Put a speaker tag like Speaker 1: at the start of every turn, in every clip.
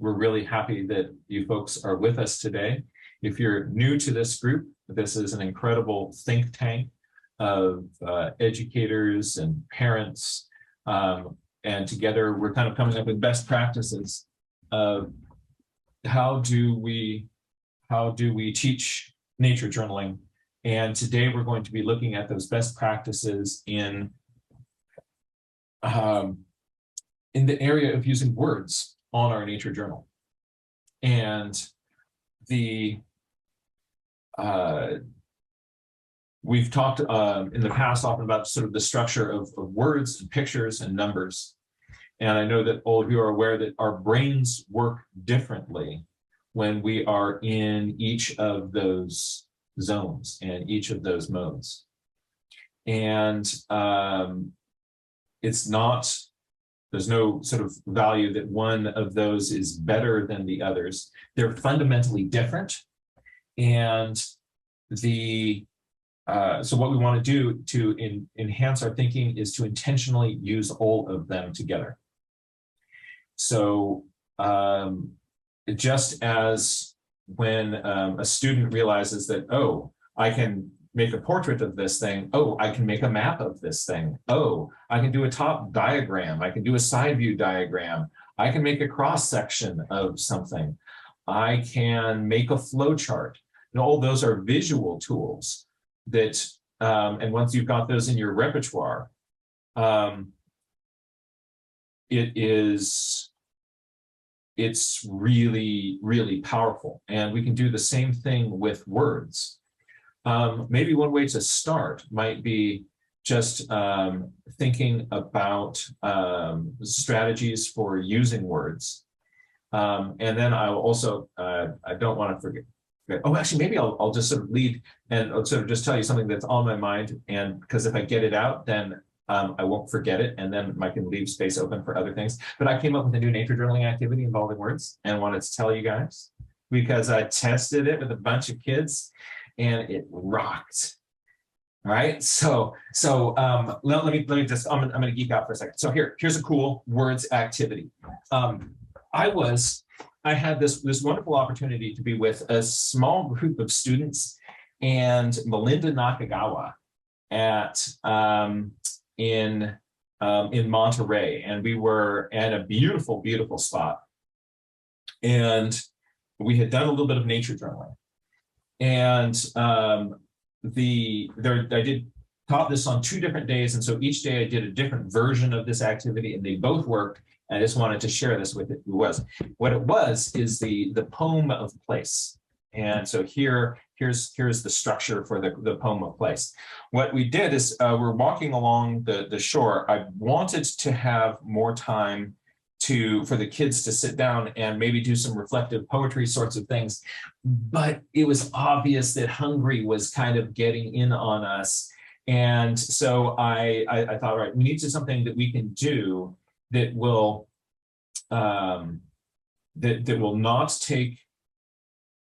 Speaker 1: we're really happy that you folks are with us today. If you're new to this group, this is an incredible think tank of educators and parents, and together we're kind of coming up with best practices of how do we teach nature journaling. And today we're going to be looking at those best practices in the area of using words on our nature journal. And we've talked in the past often about sort of the structure of words and pictures and numbers. And I know that all of you are aware that our brains work differently when we are in each of those zones and each of those modes. And there's no sort of value that one of those is better than the others. They're fundamentally different. And so what we want to do to enhance our thinking is to intentionally use all of them together. So just as when a student realizes that, oh, I can make a portrait of this thing. Oh, I can make a map of this thing. Oh, I can do a top diagram. I can do a side view diagram. I can make a cross section of something. I can make a flow chart. And all those are visual tools that, and once you've got those in your repertoire, it's really, really powerful. And we can do the same thing with words. Maybe one way to start might be just thinking about strategies for using words. And then I'll also, I don't want to forget. Oh, actually, maybe I'll just sort of lead and I'll sort of just tell you something that's on my mind. And because if I get it out, then I won't forget it. And then I can leave space open for other things. But I came up with a new nature journaling activity involving words and wanted to tell you guys because I tested it with a bunch of kids. And it rocked. All right. So let me just, I'm going to geek out for a second. So here's a cool words activity. I had this wonderful opportunity to be with a small group of students and Melinda Nakagawa in Monterey, and we were at a beautiful, beautiful spot. And we had done a little bit of nature journaling. And I taught this on 2 different days. And so each day I did a different version of this activity and they both worked. I just wanted to share this with what it was is the poem of place. And so here's the structure for the poem of place. What we did is we're walking along the shore. I wanted to have more time for the kids to sit down and maybe do some reflective poetry sorts of things. But it was obvious that hungry was kind of getting in on us. And so I thought, all right, we need to do something that we can do that will that will not take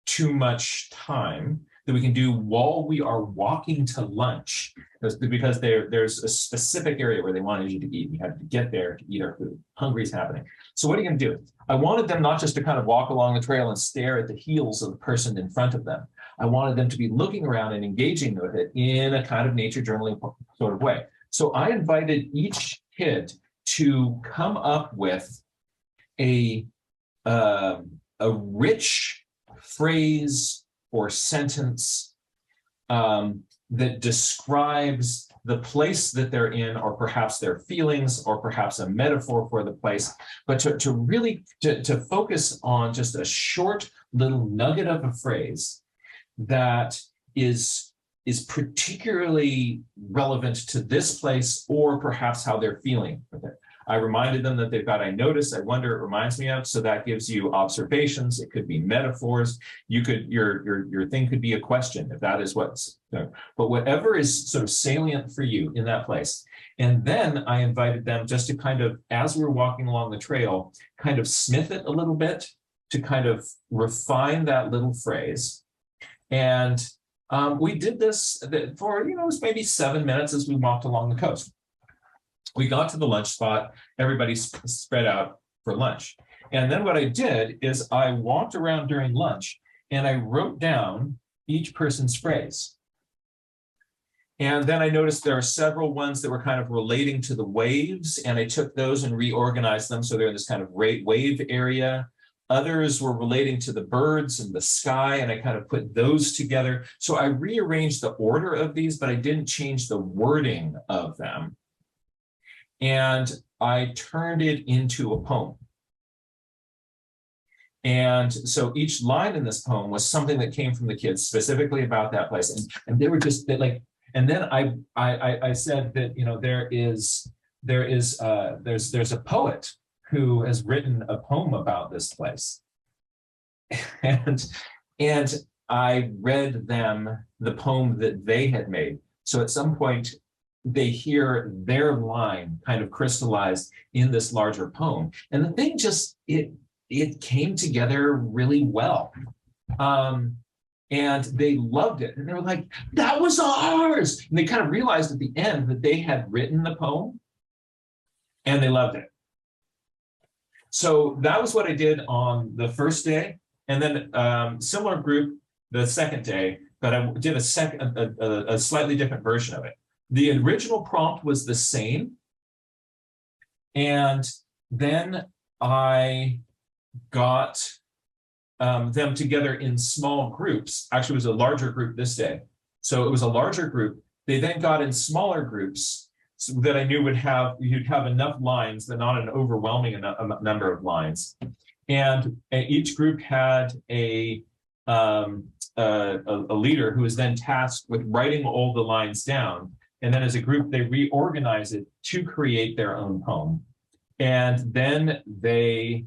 Speaker 1: too much time, that we can do while we are walking to lunch, because there's a specific area where they wanted you to eat. We had to get there to eat our food. Hungry is happening. So what are you going to do? I wanted them not just to kind of walk along the trail and stare at the heels of the person in front of them. I wanted them to be looking around and engaging with it in a kind of nature journaling sort of way. So I invited each kid to come up with a rich phrase or sentence that describes the place that they're in, or perhaps their feelings, or perhaps a metaphor for the place, but to really focus on just a short little nugget of a phrase that is particularly relevant to this place, or perhaps how they're feeling with it. I reminded them that they've got, I notice, I wonder, it reminds me of, so that gives you observations. It could be metaphors. You could, your thing could be a question, if that is what's, but whatever is sort of salient for you in that place. And then I invited them just to kind of, as we're walking along the trail, kind of smith it a little bit to kind of refine that little phrase. And we did this for, it was maybe 7 minutes as we walked along the coast. We got to the lunch spot, everybody spread out for lunch. And then what I did is I walked around during lunch and I wrote down each person's phrase. And then I noticed there are several ones that were kind of relating to the waves, and I took those and reorganized them so they're in this kind of wave area. Others were relating to the birds and the sky, and I kind of put those together. So I rearranged the order of these, but I didn't change the wording of them. And I turned it into a poem. And so each line in this poem was something that came from the kids specifically about that place. And they were just like, and then I said that, you know, there's a poet who has written a poem about this place. And I read them the poem that they had made. So at some point they hear their line kind of crystallized in this larger poem. And the thing just, it came together really well. And they loved it. And they were like, that was ours. And they kind of realized at the end that they had written the poem and they loved it. So that was what I did on the first day. And then similar group the second day, but I did a slightly different version of it. The original prompt was the same. And then I got them together in small groups. Actually, it was a larger group this day. So it was a larger group. They then got in smaller groups so that I knew you'd have enough lines, but not an overwhelming number of lines. And each group had a leader who was then tasked with writing all the lines down. And then as a group, they reorganize it to create their own poem. And then they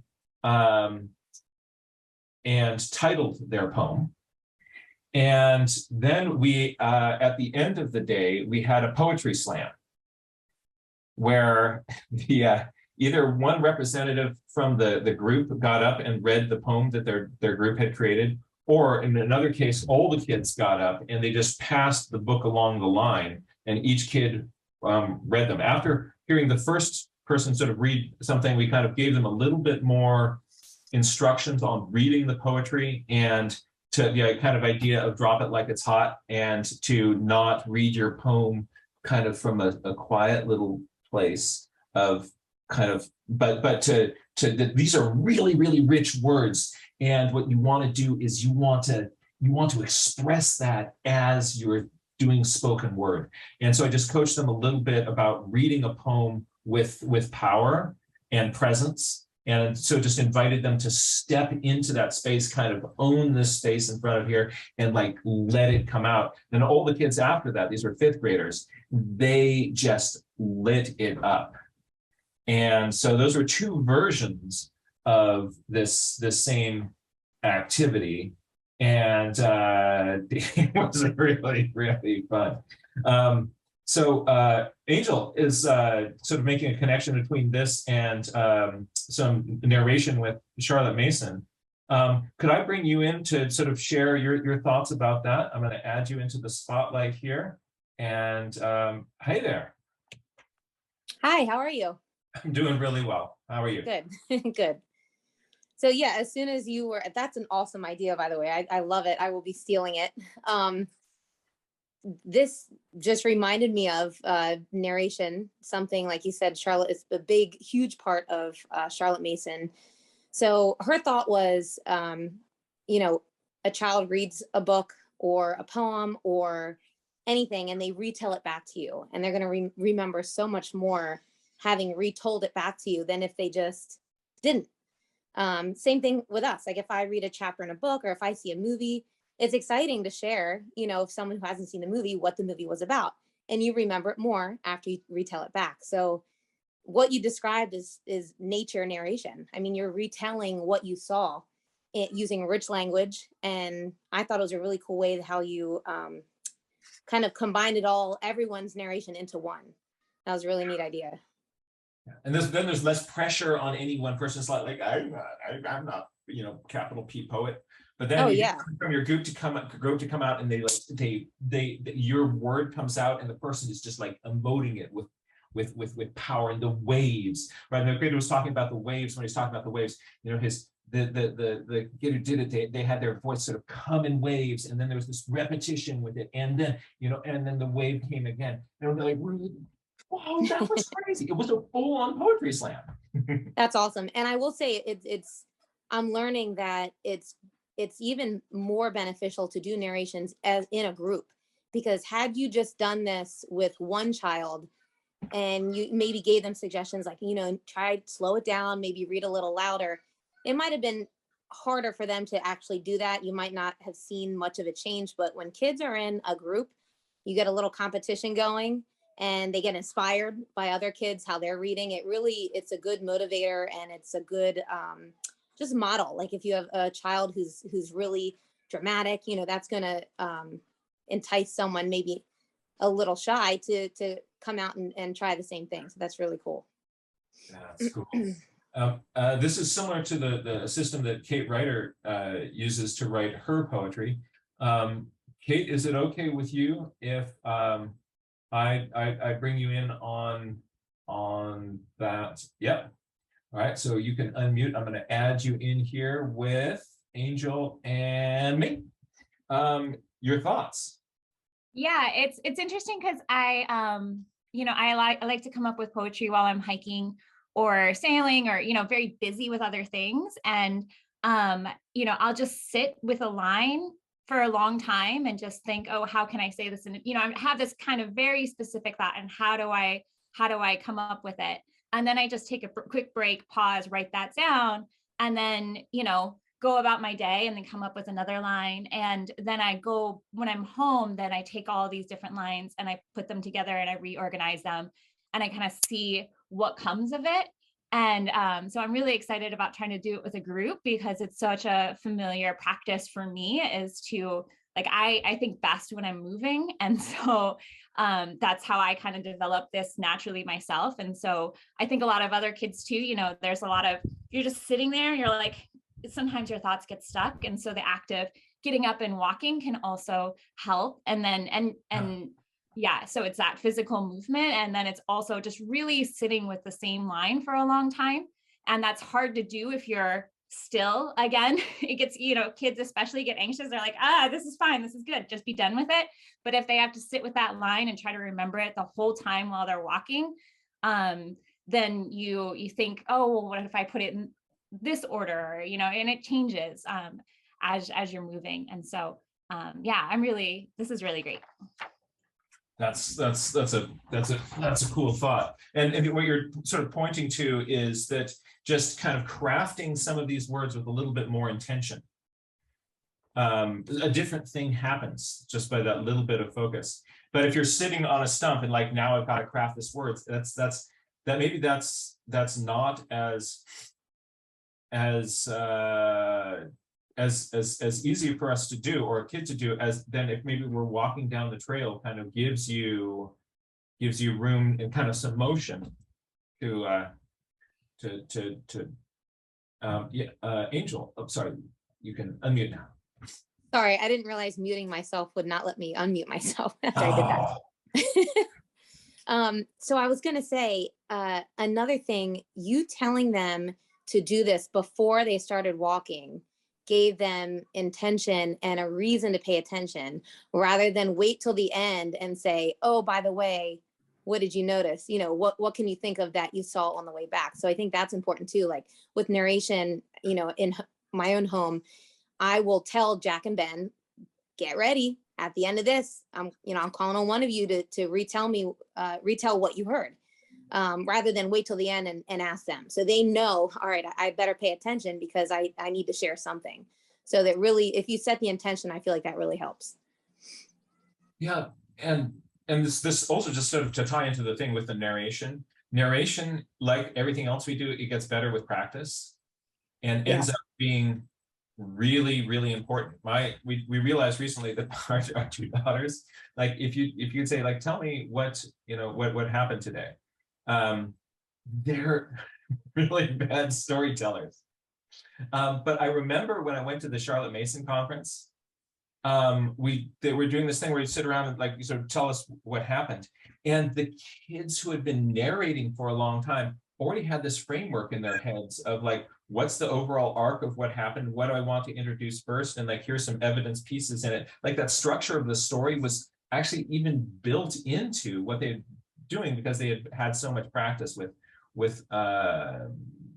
Speaker 1: and titled their poem. And then we, at the end of the day, we had a poetry slam where the either one representative from the group got up and read the poem that their group had created, or in another case, all the kids got up and they just passed the book along the line and each kid read them. After hearing the first person sort of read something, we kind of gave them a little bit more instructions on reading the poetry and to kind of idea of drop it like it's hot and to not read your poem kind of from a quiet little place of kind of, but to these are really, really rich words. And what you want to do is you want to express that as you're doing spoken word. And so I just coached them a little bit about reading a poem with power and presence. And so just invited them to step into that space, kind of own this space in front of here and like let it come out. And all the kids after that, these were fifth graders, they just lit it up. And so those were two versions of this same activity. And it was really, really fun. So Angel is sort of making a connection between this and some narration with Charlotte Mason. Could I bring you in to sort of share your thoughts about that? I'm going to add you into the spotlight here. And hey there.
Speaker 2: Hi, how are you?
Speaker 1: I'm doing really well. How are you?
Speaker 2: Good, good. So yeah, as soon as you were, that's an awesome idea, by the way. I love it. I will be stealing it. This just reminded me of narration, something like you said, Charlotte is a big, huge part of Charlotte Mason. So her thought was, you know, a child reads a book or a poem or anything, and they retell it back to you. And they're going to remember so much more having retold it back to you than if they just didn't. Same thing with us. Like if I read a chapter in a book or if I see a movie, it's exciting to share, you know, if someone who hasn't seen the movie, what the movie was about, and you remember it more after you retell it back. So what you described is nature narration. I mean, you're retelling what you saw using rich language. And I thought it was a really cool way how you kind of combined it all, everyone's narration into one. That was a really neat idea.
Speaker 1: And then there's less pressure on any one person. It's like I'm not, you know, capital P poet. But then from your group to come out and they your word comes out and the person is just like emoting it with power, and the waves, right? And the creator was talking about the waves when he's talking about the waves. You know, the kid who did it, they had their voice sort of come in waves, and then there was this repetition with it, and then, you know, and then the wave came again. And they're like, wow, that was crazy. It was a full-on poetry slam.
Speaker 2: That's awesome. And I will say I'm learning that it's even more beneficial to do narrations as in a group, because had you just done this with one child and you maybe gave them suggestions like, you know, try slow it down, maybe read a little louder, it might have been harder for them to actually do that. You might not have seen much of a change, but when kids are in a group, you get a little competition going and they get inspired by other kids, how they're reading. It's a good motivator, and it's a good just model. Like if you have a child who's really dramatic, you know, that's gonna entice someone maybe a little shy to come out and try the same thing. So that's really cool.
Speaker 1: That's cool. This is similar to the system that Kate Ryder uses to write her poetry. Kate, is it okay with you if I bring you in on that? Yep. All right, so you can unmute. I'm going to add you in here with Angel and me. Your thoughts?
Speaker 3: Yeah, it's interesting because I like to come up with poetry while I'm hiking or sailing, or, you know, very busy with other things. And, I'll just sit with a line for a long time and just think, oh, how can I say this? And, I have this kind of very specific thought, and how do I come up with it? And then I just take a quick break, pause, write that down, and then, go about my day and then come up with another line. And then when I'm home, then I take all these different lines and I put them together and I reorganize them, and I kind of see what comes of it. And so I'm really excited about trying to do it with a group, because it's such a familiar practice for me, is to, like, I think best when I'm moving. And so that's how I kind of developed this naturally myself. And so I think a lot of other kids too, there's a lot of, you're just sitting there, you're like, sometimes your thoughts get stuck. And so the act of getting up and walking can also help. And then, yeah, so it's that physical movement. And then it's also just really sitting with the same line for a long time. And that's hard to do if you're still. Again, it gets, kids especially get anxious. They're like, this is fine, this is good, just be done with it. But if they have to sit with that line and try to remember it the whole time while they're walking, then you think, oh, well, what if I put it in this order, and it changes as you're moving. And so this is really great.
Speaker 1: That's a cool thought. And what you're sort of pointing to is that just kind of crafting some of these words with a little bit more intention. A different thing happens just by that little bit of focus. But if you're sitting on a stump and like, now I've got to craft this word, that's not as easy for us to do, or a kid to do, as then if maybe we're walking down the trail, kind of gives you room and kind of some motion to Angel, oh, sorry, you can unmute now.
Speaker 2: Sorry, I didn't realize muting myself would not let me unmute myself after I did that. So I was going to say, another thing, you telling them to do this before they started walking gave them intention and a reason to pay attention, rather than wait till the end and say, oh, by the way, what did you notice? What can you think of that you saw on the way back? So I think that's important too. Like with narration, in my own home, I will tell Jack and Ben, get ready. At the end of this, I'm calling on one of you to retell what you heard. Rather than wait till the end and ask them. So they know, all right, I better pay attention because I need to share something. So that really, if you set the intention, I feel like that really helps.
Speaker 1: Yeah, and this also just sort of to tie into the thing with the narration, like everything else we do, it gets better with practice and ends up being really, really important. We realized recently that our two daughters, like if you'd say, like, tell me what happened today. They're really bad storytellers. But I remember when I went to the Charlotte Mason conference, they were doing this thing where you sit around and like, you sort of tell us what happened. And the kids who had been narrating for a long time already had this framework in their heads of like, what's the overall arc of what happened? What do I want to introduce first? And like, here's some evidence pieces in it. Like that structure of the story was actually even built into what they're doing because they had had so much practice with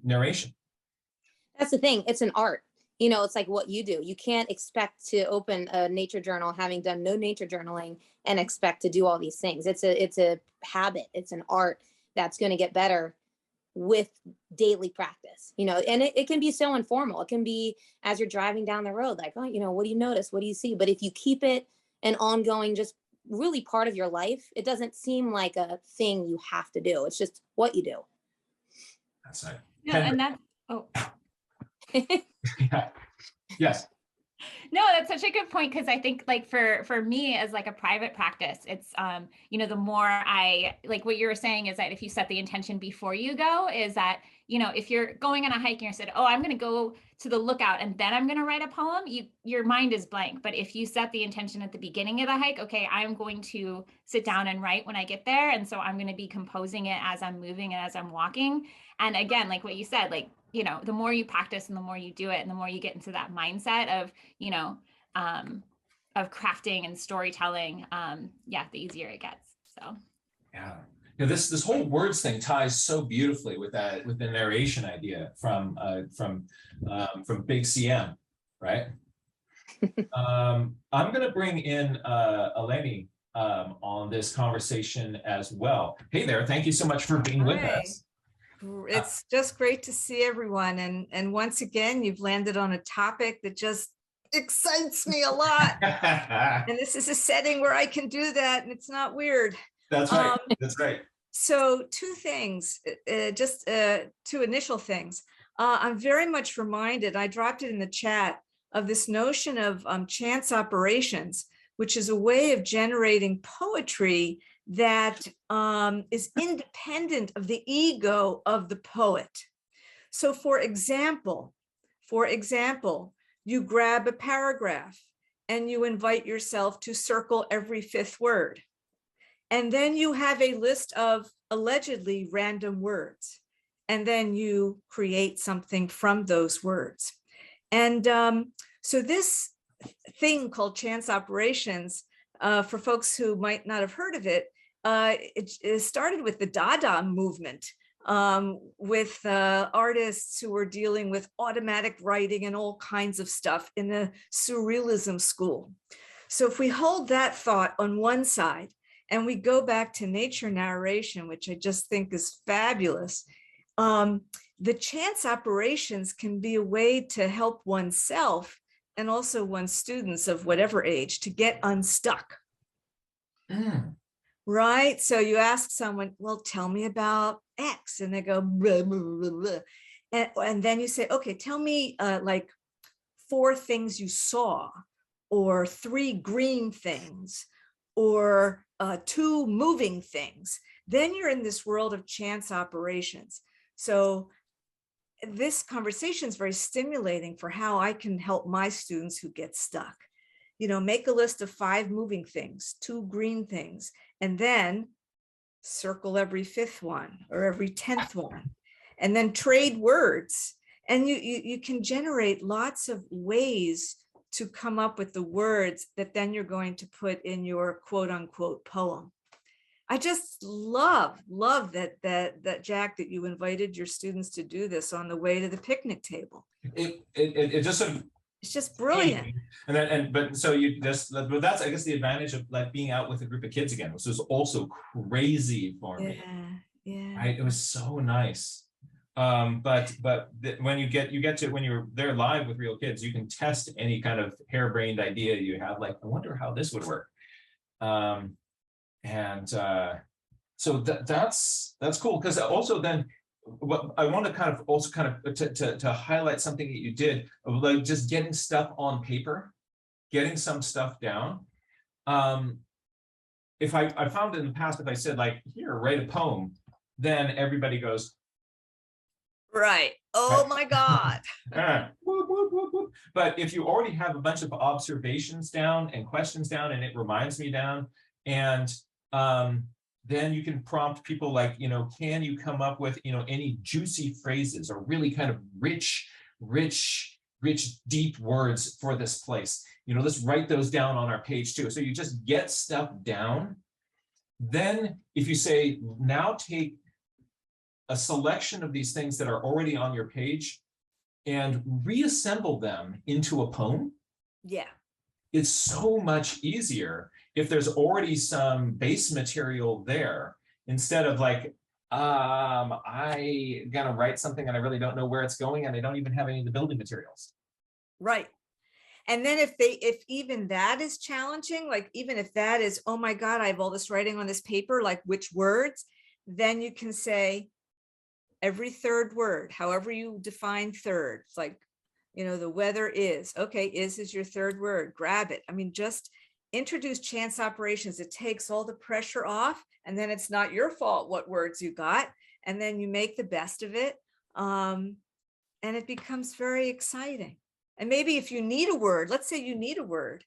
Speaker 1: narration.
Speaker 2: That's the thing. It's an art. You know, it's like what you do. You can't expect to open a nature journal having done no nature journaling and expect to do all these things. It's a habit. It's an art that's going to get better with daily practice, you know, and it can be so informal. It can be as you're driving down the road, like, oh, you know, what do you notice? What do you see? But if you keep it an ongoing, just really part of your life, it doesn't seem like a thing you have to do. It's just what you do.
Speaker 1: That's right.
Speaker 3: Yeah, and that's, oh.
Speaker 1: Yeah. Yes.
Speaker 3: No, that's such a good point, because I think like for me as like a private practice, it's you know, the more I like what you were saying is that if you set the intention before you go, is that, you know, if you're going on a hike and you said, oh, I'm going to go to the lookout and then I'm going to write a poem, your mind is blank. But if you set the intention at the beginning of the hike, okay, I'm going to sit down and write when I get there, and so I'm going to be composing it as I'm moving and as I'm walking. And again, like what you said, like, you know, the more you practice and the more you do it and the more you get into that mindset of, you know, of crafting and storytelling, yeah, the easier it gets. So
Speaker 1: yeah, you know, this whole words thing ties so beautifully with the narration idea from Big CM, right? I'm going to bring in Eleni on this conversation as well. Hey there, thank you so much for being with us.
Speaker 4: It's just great to see everyone. And once again, you've landed on a topic that just excites me a lot. And this is a setting where I can do that and it's not weird.
Speaker 1: That's right. That's right.
Speaker 4: So two things, two initial things. I'm very much reminded, I dropped it in the chat, of this notion of chance operations, which is a way of generating poetry that is independent of the ego of the poet. So for example, you grab a paragraph and you invite yourself to circle every fifth word. And then you have a list of allegedly random words. And then you create something from those words. And so this thing called chance operations, for folks who might not have heard of it, it started with the Dada movement, with artists who were dealing with automatic writing and all kinds of stuff in the surrealism school. So if we hold that thought on one side and we go back to nature narration, which I just think is fabulous, the chance operations can be a way to help oneself and also one's students of whatever age to get unstuck. Right? So you ask someone, well, tell me about X, and they go, blah, blah, blah, blah. And then you say, okay, tell me like 4 things you saw, or 3 green things, or 2 moving things. Then you're in this world of chance operations. So this conversation is very stimulating for how I can help my students who get stuck. You know, make a list of 5 moving things, 2 green things, and then circle every 5th one or every 10th one, and then trade words. And you can generate lots of ways to come up with the words that then you're going to put in your quote unquote poem. I just love that Jack, that you invited your students to do this on the way to the picnic table.
Speaker 1: It just sort of,
Speaker 4: it's just brilliant.
Speaker 1: But so you just, but that's, I guess, the advantage of like being out with a group of kids again, which was also crazy for me.
Speaker 4: Yeah.
Speaker 1: Right? It was so nice. But when you get to, when you're there live with real kids, you can test any kind of harebrained idea you have. Like, I wonder how this would work. So that's cool, because also then what I want to kind of also to highlight something that you did of like just getting stuff on paper, getting some stuff down. If I found in the past, if I said like, here, write a poem, then everybody goes,
Speaker 4: right. Oh my God.
Speaker 1: But if you already have a bunch of observations down and questions down, and it reminds me down, and then you can prompt people like, can you come up with, any juicy phrases or really kind of rich, deep words for this place. Let's write those down on our page too. So you just get stuff down. Then if you say, now take a selection of these things that are already on your page and reassemble them into a poem.
Speaker 4: Yeah.
Speaker 1: It's so much easier if there's already some base material there, instead of like, I gotta write something and I really don't know where it's going and I don't even have any of the building materials.
Speaker 4: Right. And then if even that is challenging, like even if that is, oh my God, I have all this writing on this paper, like which words, then you can say every third word, however you define third. It's like, the weather is, okay, is your third word, grab it. I mean, just introduce chance operations. It takes all the pressure off, and then it's not your fault what words you got. And then you make the best of it. And it becomes very exciting. And maybe if you need a word, let's say you need a word,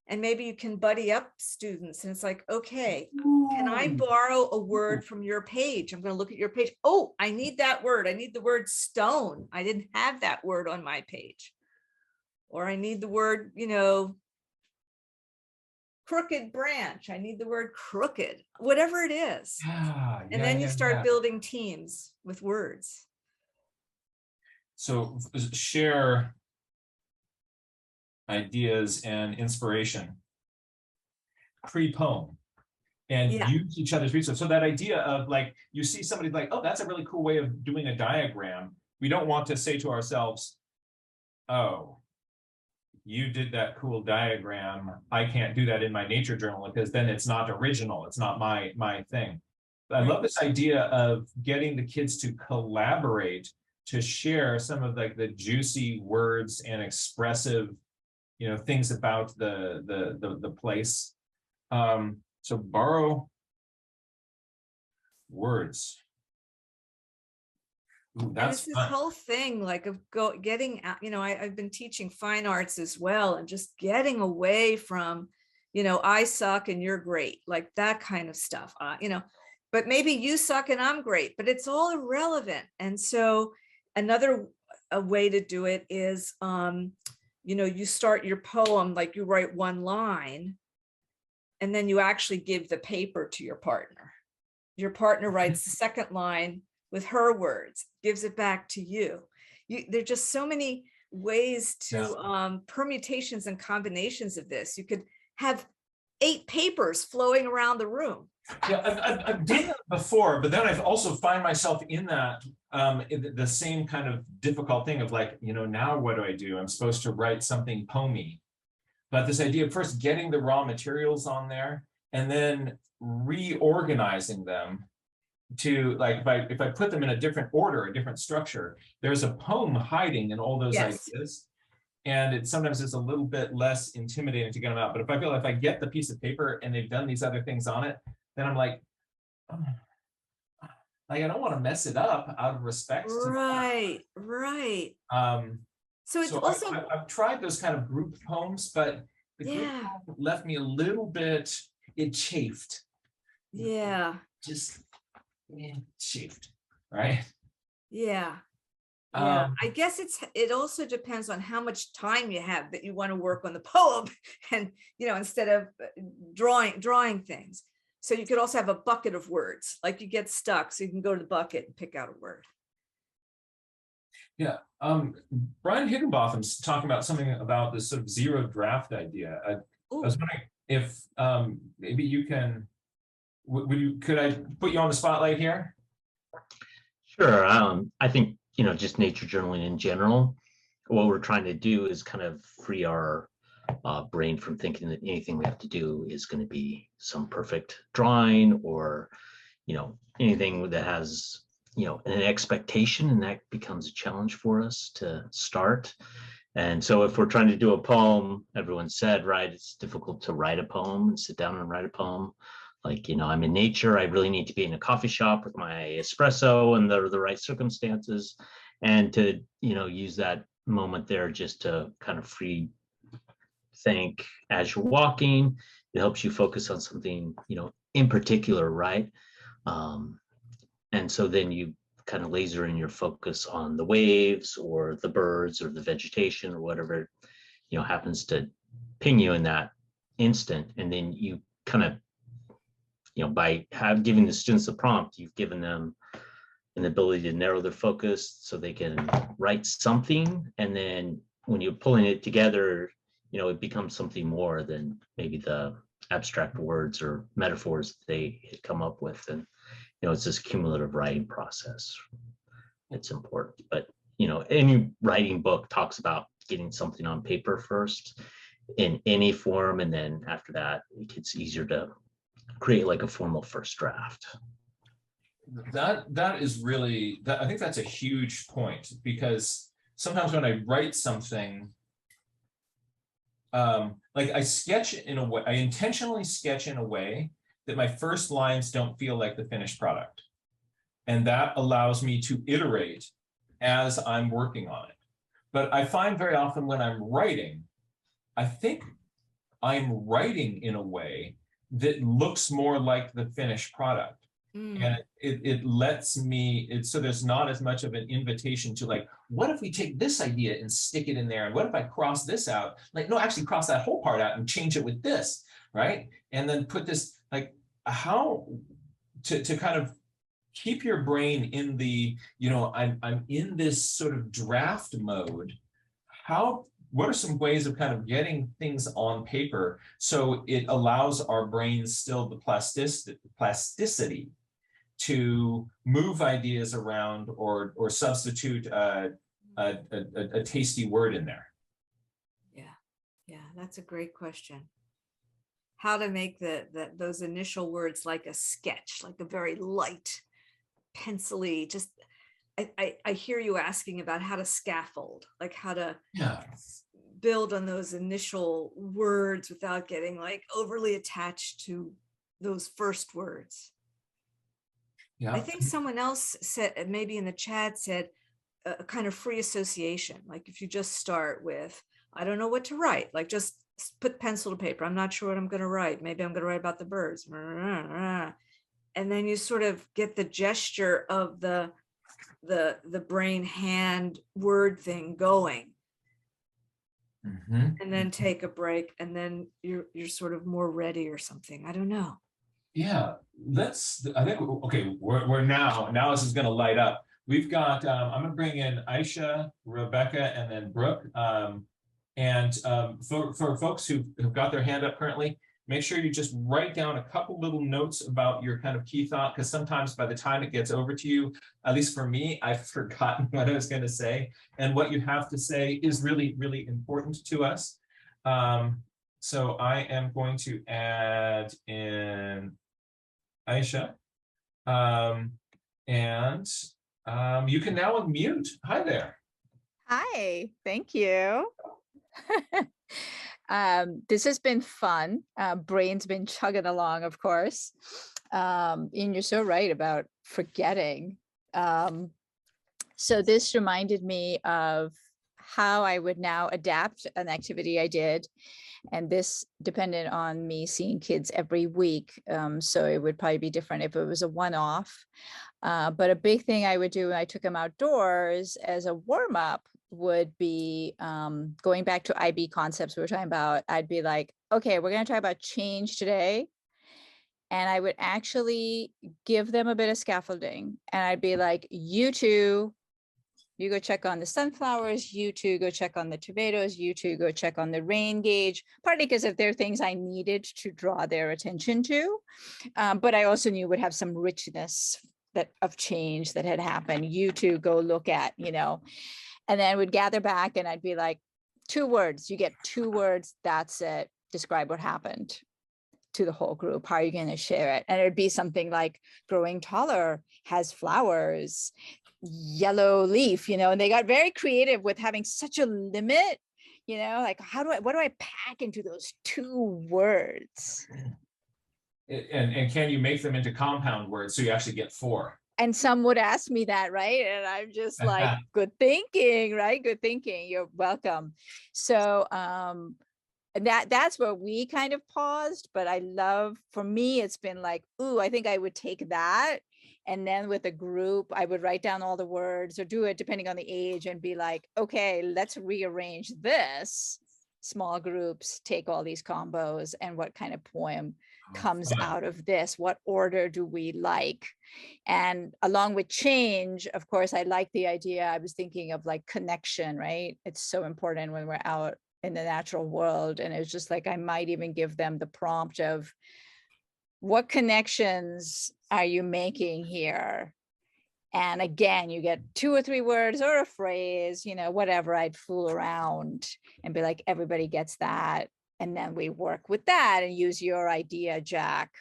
Speaker 4: and maybe you can buddy up students. And it's like, okay, can I borrow a word from your page? I'm going to look at your page. Oh, I need that word. I need the word stone. I didn't have that word on my page. Or I need the word, crooked branch. I need the word crooked, whatever it is. And then you start building teams with words.
Speaker 1: So share ideas and inspiration pre-poem and use each other's resources. So that idea of like, you see somebody like, oh, that's a really cool way of doing a diagram. We don't want to say to ourselves, oh, you did that cool diagram. I can't do that in my nature journal because then it's not original. It's not my thing. But I love this idea of getting the kids to collaborate, to share some of like the juicy words and expressive things about the place. So borrow words. Ooh, that's
Speaker 4: this whole thing like of getting out, I've been teaching fine arts as well, and just getting away from, I suck and you're great, like that kind of stuff, but maybe you suck and I'm great, but it's all irrelevant. And so another way to do it is, you start your poem, like you write one line, and then you actually give the paper to your partner. Your partner writes the second line with her words, gives it back to you. There are just so many ways to permutations and combinations of this. You could have 8 papers flowing around the room.
Speaker 1: Yeah, I've done that before, but then I've also find myself in that the same kind of difficult thing of like, now what do? I'm supposed to write something poemy, but this idea of first getting the raw materials on there and then reorganizing them to like, if I put them in a different order, a different structure, there's a poem hiding in all those ideas. And sometimes it's a little bit less intimidating to get them out. But if I feel if I get the piece of paper and they've done these other things on it, then I'm like, I don't want to mess it up out of respect.
Speaker 4: Right. So it's also
Speaker 1: I've tried those kind of group poems, but the group poem left me a little bit. It chafed. Just chafed, right?
Speaker 4: I guess it also depends on how much time you have that you want to work on the poem, and instead of drawing things. So you could also have a bucket of words, like you get stuck, so you can go to the bucket and pick out a word.
Speaker 1: Yeah, Brian Higginbotham's talking about something about this sort of zero draft idea. I was wondering if maybe you can, could I put you on the spotlight here?
Speaker 5: Sure. I think, just nature journaling in general, what we're trying to do is kind of free our brain from thinking that anything we have to do is going to be some perfect drawing or, anything that has, an expectation, and that becomes a challenge for us to start. And so if we're trying to do a poem, everyone said, right, it's difficult to write a poem and sit down and write a poem. Like, I'm in nature, I really need to be in a coffee shop with my espresso and the right circumstances, and to, use that moment there just to kind of free think as you're walking. It helps you focus on something, in particular, right? And so then you kind of laser in your focus on the waves or the birds or the vegetation or whatever, happens to ping you in that instant. And then you kind of, by giving the students a prompt, you've given them an ability to narrow their focus so they can write something. And then when you're pulling it together, it becomes something more than maybe the abstract words or metaphors they had come up with. And, it's this cumulative writing process. It's important, but, any writing book talks about getting something on paper first in any form. And then after that, it gets easier to create like a formal first draft.
Speaker 1: That is really, I think that's a huge point, because sometimes when I write something, like I sketch in a way, I intentionally sketch in a way that my first lines don't feel like the finished product. And that allows me to iterate as I'm working on it. But I find very often when I'm writing, I think I'm writing in a way that looks more like the finished product. And it lets me, so there's not as much of an invitation to like, what if we take this idea and stick it in there? And what if I cross this out? Like, no, actually cross that whole part out and change it with this, right? And then put this, like, how to kind of keep your brain in the, I'm in this sort of draft mode. What are some ways of kind of getting things on paper so it allows our brains still the plasticity to move ideas around or substitute a tasty word in there?
Speaker 4: Yeah, that's a great question. How to make those initial words like a sketch, like a very light, pencil-y, just I hear you asking about how to scaffold, like how to build on those initial words without getting like overly attached to those first words.
Speaker 1: Yeah.
Speaker 4: I think someone else said, maybe in the chat said, a kind of free association. Like if you just start with, I don't know what to write, like just put pencil to paper. I'm not sure what I'm going to write. Maybe I'm going to write about the birds. And then you sort of get the gesture of the brain hand word thing going. And then take a break, and then you're sort of more ready or something. I don't know. Yeah,
Speaker 1: I think, okay, we're now this is going to light up. We've got, I'm going to bring in Aisha, Rebecca, and then Brooke. For folks who've got their hand up currently, make sure you just write down a couple little notes about your kind of key thought, because sometimes by the time it gets over to you, at least for me, I've forgotten what I was going to say. And what you have to say is really, really important to us. So I am going to add in Aisha. You can now unmute. Hi there.
Speaker 6: Hi, thank you. This has been fun. Brain's been chugging along, of course. And you're so right about forgetting. So this reminded me of how I would now adapt an activity I did. And this depended on me seeing kids every week. So it would probably be different if it was a one-off. But a big thing I would do when I took them outdoors as a warm-up would be going back to IB concepts we were talking about. I'd be like, okay, we're going to talk about change today. And I would actually give them a bit of scaffolding. And I'd be like, you two, you go check on the sunflowers, you two go check on the tomatoes, you two go check on the rain gauge, partly because if there are things I needed to draw their attention to, but I also knew would have some richness of change that had happened. You two go look at, and then would gather back and I'd be like, 2 words, you get 2 words, that's it, describe what happened to the whole group. How are you going to share it? And it'd be something like growing taller, has flowers, yellow leaf, and they got very creative with having such a limit, like what do I pack into those 2 words?
Speaker 1: And can you make them into compound words so you actually get 4?
Speaker 6: And some would ask me that, right? And I'm just like, good thinking, right? Good thinking. You're welcome. So and that's where we kind of paused. But I love, for me, it's been like, ooh, I think I would take that. And then with a group, I would write down all the words or do it depending on the age and be like, okay, let's rearrange this. Small groups take all these combos and what kind of poem comes out of this? What order do we like? And along with change, of course, I like the idea. I was thinking of like connection, right? It's so important when we're out in the natural world. And it's just like, I might even give them the prompt of what connections are you making here? And again, you get 2 or 3 words or a phrase, you know, whatever. I'd fool around and be like, everybody gets that. And then we work with that and use your idea, Jack,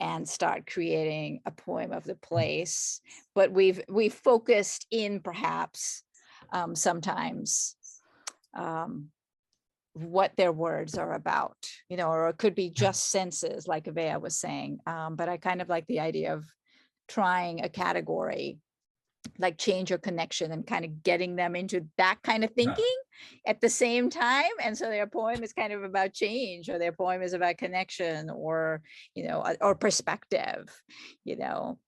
Speaker 6: and start creating a poem of the place. But we've focused in perhaps sometimes what their words are about, you know, or it could be just senses like Avea was saying. But I kind of like the idea of trying a category like change or connection and kind of getting them into that kind of thinking at the same time. And so their poem is kind of about change, or their poem is about connection, or, you know, or perspective, you know.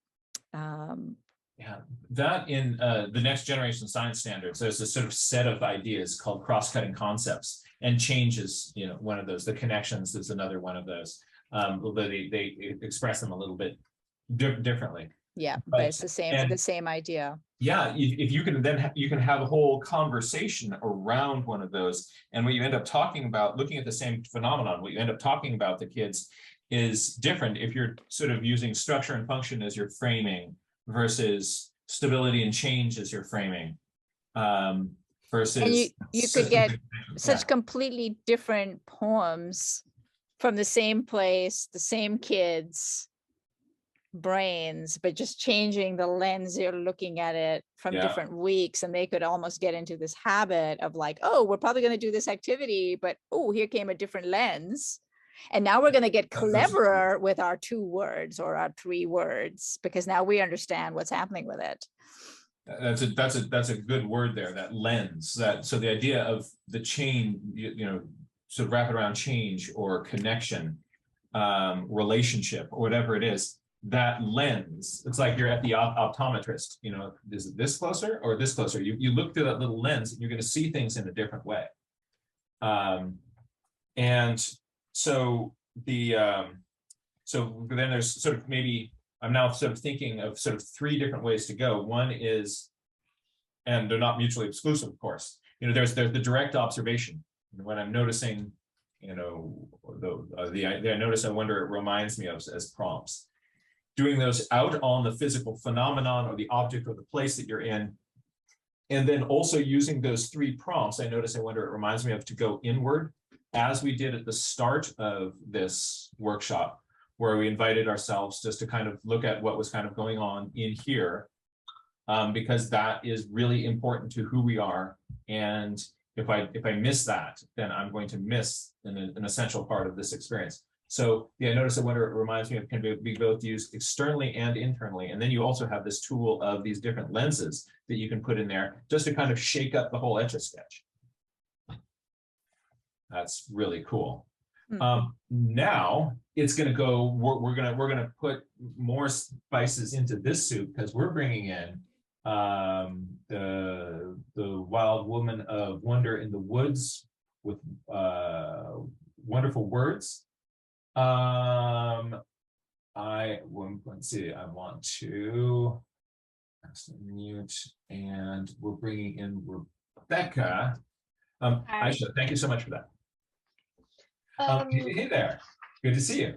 Speaker 1: Yeah, that in the next generation science standards, there's a sort of set of ideas called cross-cutting concepts, and change is, you know, one of those. The connections is another one of those. Although they express them a little bit differently.
Speaker 6: Yeah, but it's the same idea.
Speaker 1: Yeah, if you can then you can have a whole conversation around one of those, and what you end up talking about, looking at the same phenomenon, what you end up talking about the kids is different if you're sort of using structure and function as your framing versus stability and change as your framing. Versus,
Speaker 6: and you could get such completely different poems from the same place, the same kids' brains, but just changing the lens you're looking at it from different weeks. And they could almost get into this habit of like, oh, we're probably going to do this activity, but oh, here came a different lens. And now we're going to get cleverer with our 2 words or our 3 words, because now we understand what's happening with it.
Speaker 1: That's a good word there, that lens. That so the idea of the chain, you know, sort of wrap it around change or connection, relationship, or whatever it is. That lens, it's like you're at the optometrist, you know, is it this closer or this closer? You look through that little lens and you're going to see things in a different way. And so so then there's sort of, maybe I'm now sort of thinking of sort of 3 different ways to go. One is, and they're not mutually exclusive, of course, you know, there's the direct observation. When I'm noticing, you know, I notice, I wonder, it reminds me of as prompts. Doing those out on the physical phenomenon or the object or the place that you're in. And then also using those 3 prompts, I notice, I wonder, it reminds me of, to go inward, as we did at the start of this workshop, where we invited ourselves just to kind of look at what was kind of going on in here, because that is really important to who we are. And if I miss that, then I'm going to miss an essential part of this experience. So yeah, I notice, I wonder, it reminds me of, can be both used externally and internally. And then you also have this tool of these different lenses that you can put in there just to kind of shake up the whole Etch-a-Sketch. That's really cool. Now it's going to go, we're going to put more spices into this soup, because we're bringing in the Wild Woman of Wonder in the Woods with wonderful words. Let's see, I want to mute, and we're bringing in Rebecca. Aisha, thank you so much for that. Hey there, good to see you.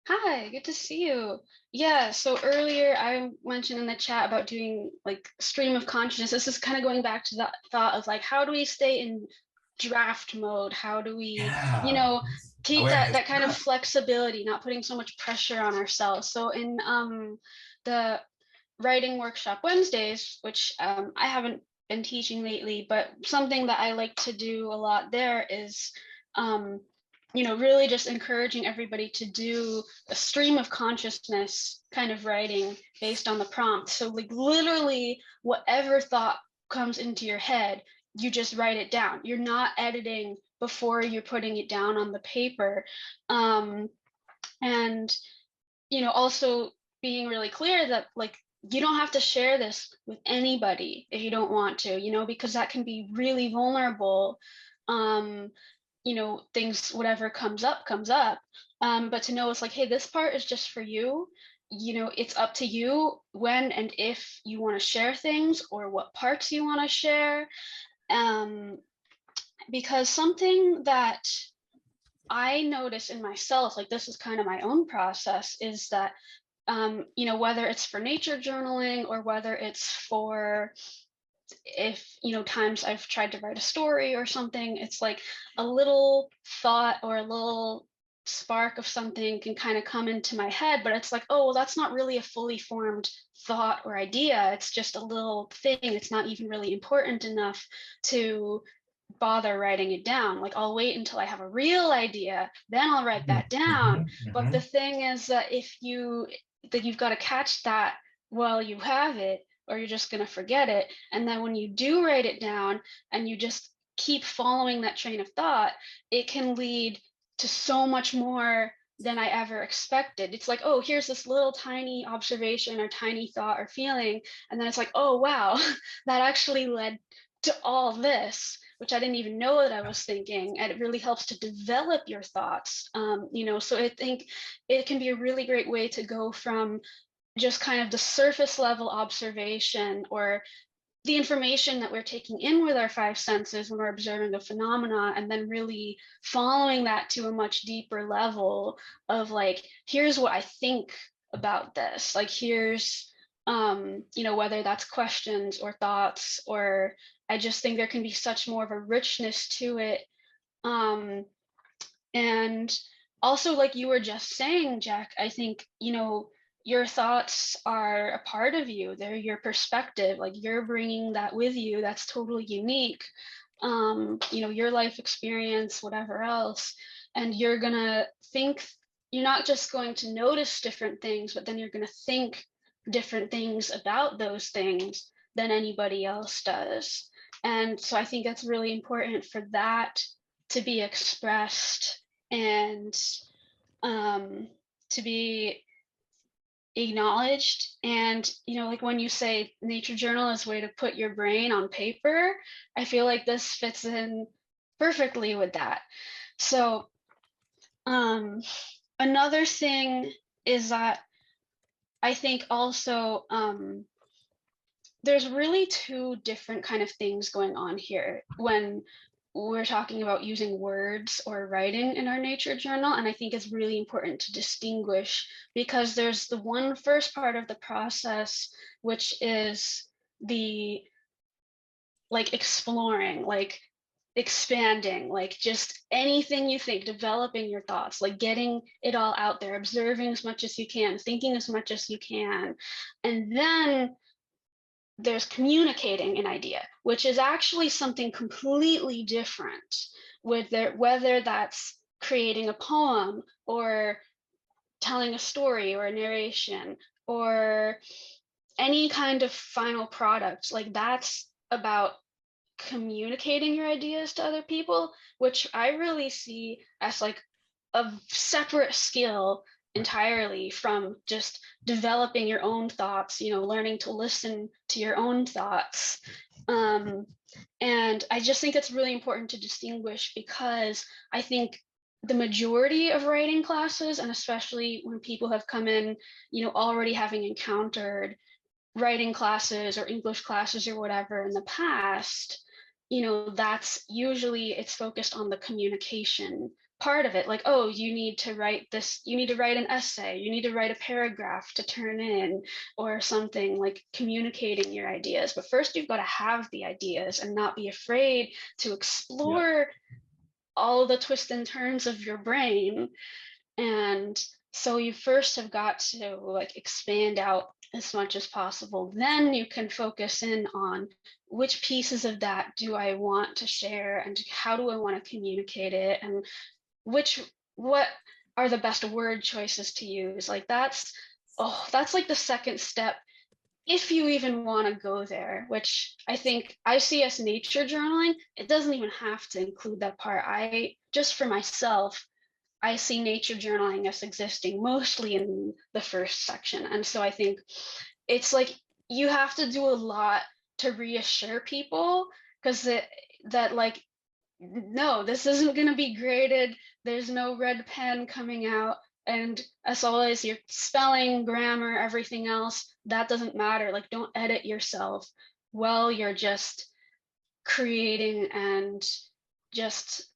Speaker 7: Hi, good to see you. Yeah, so earlier I mentioned in the chat about doing like stream of consciousness. This is kind of going back to that thought of like, how do we stay in draft mode? How do we, you know, keep that kind of flexibility, not putting so much pressure on ourselves? So in the writing workshop Wednesdays, which I haven't been teaching lately, but something that I like to do a lot there is really just encouraging everybody to do a stream of consciousness kind of writing based on the prompt. So like literally whatever thought comes into your head, you just write it down. You're not editing before you're putting it down on the paper. And also being really clear that like you don't have to share this with anybody if you don't want to, because that can be really vulnerable. Things, whatever comes up. But to know it's like, hey, this part is just for you. It's up to you when and if you want to share things or what parts you want to share. Because something that I notice in myself, like this is kind of my own process, is that whether it's for nature journaling or whether it's for if times I've tried to write a story or something, it's like a little thought or a little spark of something can kind of come into my head, but it's like, oh well, that's not really a fully formed thought or idea. It's just a little thing. It's not even really important enough to bother writing it down. Like I'll wait until I have a real idea, then I'll write that down. But the thing is that you've got to catch that while you have it, or you're just going to forget it. And then when you do write it down and you just keep following that train of thought, it can lead to so much more than I ever expected. It's like, oh, here's this little tiny observation or tiny thought or feeling. And then it's like, oh, wow, that actually led to all this, which I didn't even know that I was thinking. And it really helps to develop your thoughts. So I think it can be a really great way to go from just kind of the surface level observation or the information that we're taking in with our five senses when we're observing a phenomena, and then really following that to a much deeper level of like, here's what I think about this. Like, here's, whether that's questions or thoughts, or I just think there can be such more of a richness to it. And also, like you were just saying, Jack, I think, your thoughts are a part of you. They're your perspective. Like you're bringing that with you. That's totally unique. Your life experience, whatever else. And you're going to think, you're not just going to notice different things, but then you're going to think different things about those things than anybody else does. And so I think that's really important for that to be expressed and to be acknowledged. And like when you say nature journal is a way to put your brain on paper, I feel like this fits in perfectly with that. So another thing is that I think also there's really two different kind of things going on here when we're talking about using words or writing in our nature journal. And I think it's really important to distinguish, because there's the one first part of the process, which is the like exploring, like expanding, like just anything you think, developing your thoughts, like getting it all out there, observing as much as you can, thinking as much as you can. And then there's communicating an idea, which is actually something completely different, whether that's creating a poem or telling a story or a narration or any kind of final product. Like that's about communicating your ideas to other people, which I really see as like a separate skill entirely from just developing your own thoughts, learning to listen to your own thoughts. And I just think it's really important to distinguish, because I think the majority of writing classes, and especially when people have come in, already having encountered writing classes or English classes or whatever in the past, that's usually it's focused on the communication part of it. Like, oh, you need to write this, you need to write an essay, you need to write a paragraph to turn in or something, like communicating your ideas. But first you've got to have the ideas and not be afraid to explore all the twists and turns of your brain. And so you first have got to like expand out as much as possible. Then you can focus in on which pieces of that do I want to share and how do I want to communicate it, and what are the best word choices to use? Like that's like the second step, if you even want to go there, which I think I see as nature journaling. It doesn't even have to include that part. Just for myself, I see nature journaling as existing mostly in the first section. And so I think it's like you have to do a lot to reassure people, because that like, no, this isn't going to be graded. There's no red pen coming out. And as always, your spelling, grammar, everything else, that doesn't matter. Like, don't edit yourself while you're just creating and just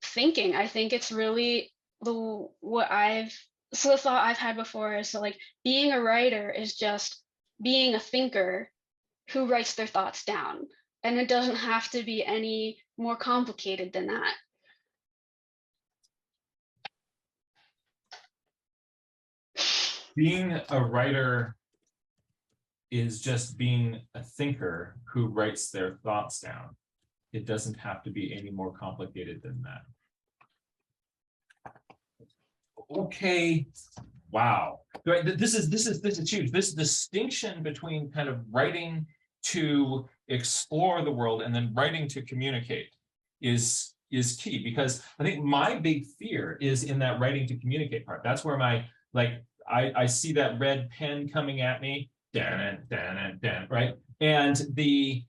Speaker 7: thinking. I think it's really the thought I've had before is that, like, being a writer is just being a thinker who writes their thoughts down. And it doesn't have to be any more complicated than that.
Speaker 1: Being a writer is just being a thinker who writes their thoughts down. It doesn't have to be any more complicated than that. Okay, wow. Right, this is huge. This distinction between kind of writing to explore the world and then writing to communicate is key, because I think my big fear is in that writing to communicate part. That's where my, like, I see that red pen coming at me, right? And the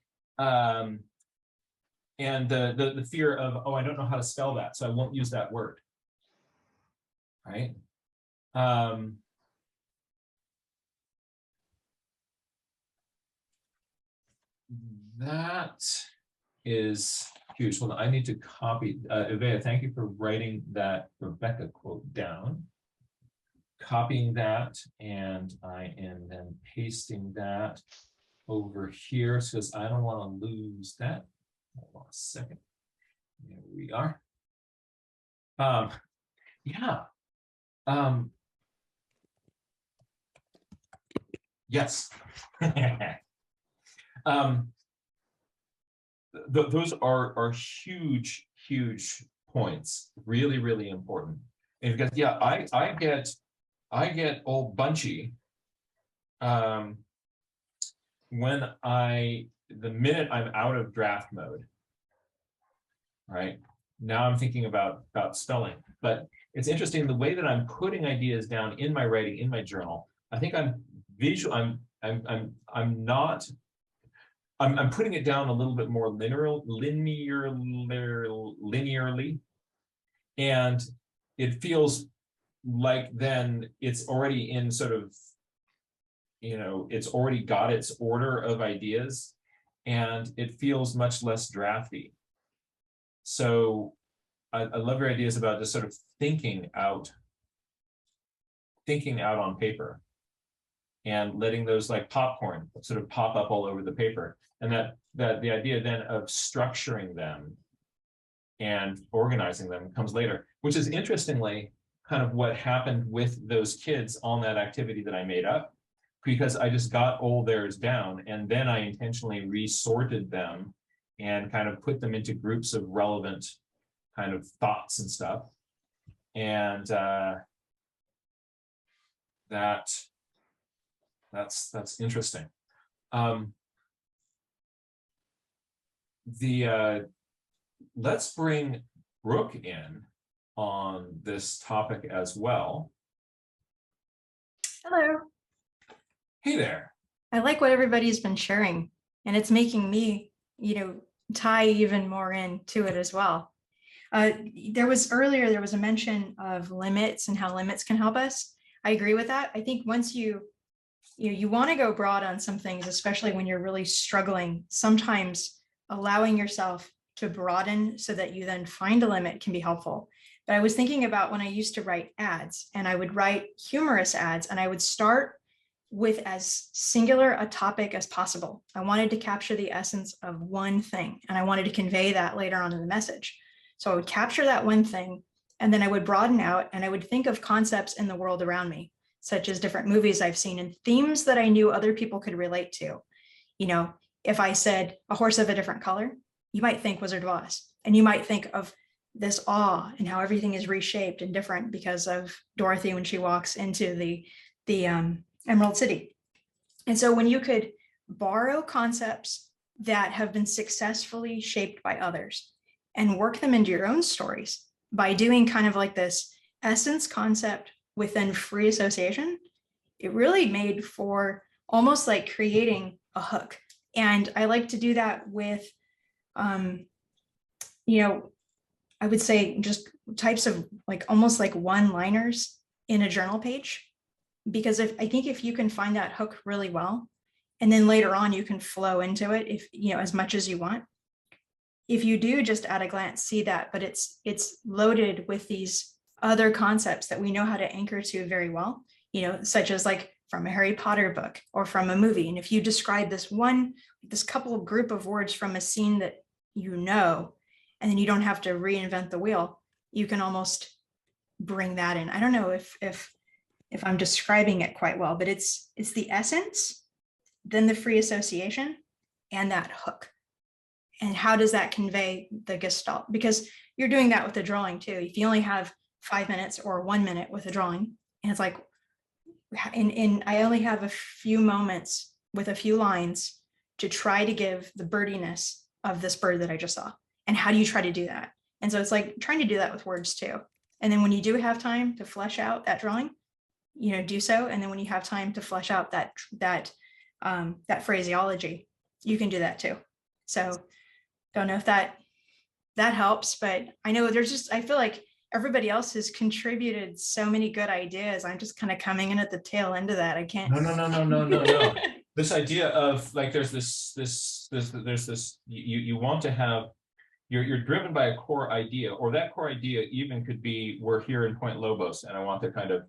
Speaker 1: fear of, oh, I don't know how to spell that, so I won't use that word, right? That is huge. Hold on, I need to copy. Evea, thank you for writing that Rebecca quote down. Copying that, and I am then pasting that over here because I don't want to lose that. Hold on a second. There we are. Yeah. Yes. Those are huge points. Really important. And because, yeah, I get all bunchy when the minute I'm out of draft mode, right? Now I'm thinking about spelling. But it's interesting, the way that I'm putting ideas down in my writing, in my journal, I think I'm putting it down a little bit more linearly, and it feels like then it's already in sort of, it's already got its order of ideas, and it feels much less drafty. So I love your ideas about just sort of thinking out on paper and letting those, like popcorn, sort of pop up all over the paper. And that the idea then of structuring them and organizing them comes later, which is interestingly kind of what happened with those kids on that activity that I made up, because I just got all theirs down and then I intentionally resorted them and kind of put them into groups of relevant kind of thoughts and stuff. And that's interesting. Let's bring Brooke in on this topic as well.
Speaker 8: Hello.
Speaker 1: Hey there.
Speaker 8: I like what everybody's been sharing, and it's making me, tie even more into it as well. There was a mention of limits and how limits can help us. I agree with that. I think once you want to go broad on some things, especially when you're really struggling, sometimes allowing yourself to broaden so that you then find a limit can be helpful. But I was thinking about when I used to write ads, and I would write humorous ads, and I would start with as singular a topic as possible. I wanted to capture the essence of one thing, and I wanted to convey that later on in the message. So I would capture that one thing, and then I would broaden out, and I would think of concepts in the world around me, such as different movies I've seen and themes that I knew other people could relate to. If I said a horse of a different color, you might think Wizard of Oz, and you might think of this awe and how everything is reshaped and different because of Dorothy when she walks into the Emerald City. And so when you could borrow concepts that have been successfully shaped by others and work them into your own stories by doing kind of like this essence concept within free association, it really made for almost like creating a hook. And I like to do that with, you know, I would say just types of like almost like one-liners in a journal page. Because I think if you can find that hook really well, and then later on you can flow into it, if you know, as much as you want. If you do just at a glance see that, but it's loaded with these other concepts that we know how to anchor to very well, you know, such as like from a Harry Potter book or from a movie. And if you describe this couple of group of words from a scene that you know, and then you don't have to reinvent the wheel, you can almost bring that in. I don't know if I'm describing it quite well, but it's the essence, then the free association, and that hook. And how does that convey the gestalt? Because you're doing that with the drawing too. If you only have 5 minutes or 1 minute with a drawing, and it's like, I only have a few moments with a few lines to try to give the birdiness of this bird that I just saw. And how do you try to do that? And so it's like trying to do that with words too. And then when you do have time to flesh out that drawing, you know, do so. And then when you have time to flesh out that phraseology, you can do that too. So don't know if that helps, but I know I feel like everybody else has contributed so many good ideas. I'm just kind of coming in at the tail end of that. I can't.
Speaker 1: No. This idea of like, there's this, you want to have, you're driven by a core idea, or that core idea even could be, we're here in Point Lobos and I want to kind of,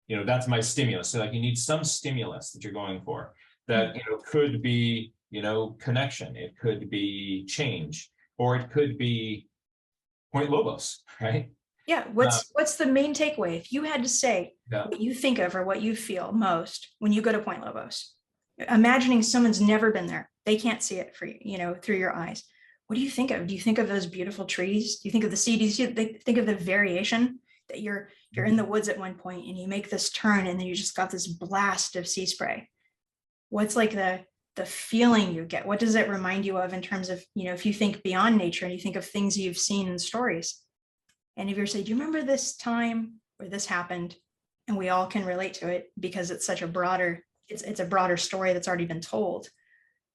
Speaker 1: you know, that's my stimulus. So like you need some stimulus that you're going for that, you know, could be, you know, connection, it could be change, or it could be Point Lobos, right?
Speaker 8: Yeah. What's the main takeaway? If you had to say
Speaker 1: Yeah.
Speaker 8: what you think of or what you feel most when you go to Point Lobos, imagining someone's never been there, they can't see it for you, you know, through your eyes. What do you think of? Do you think of those beautiful trees? Do you think of the sea? Do you think of the variation that you're in the woods at one point and you make this turn and then you just got this blast of sea spray? What's like the feeling you get? What does it remind you of in terms of, you know, if you think beyond nature and you think of things you've seen in stories? And if you're saying, do you remember this time where this happened? And we all can relate to it because it's such a broader, it's a broader story that's already been told.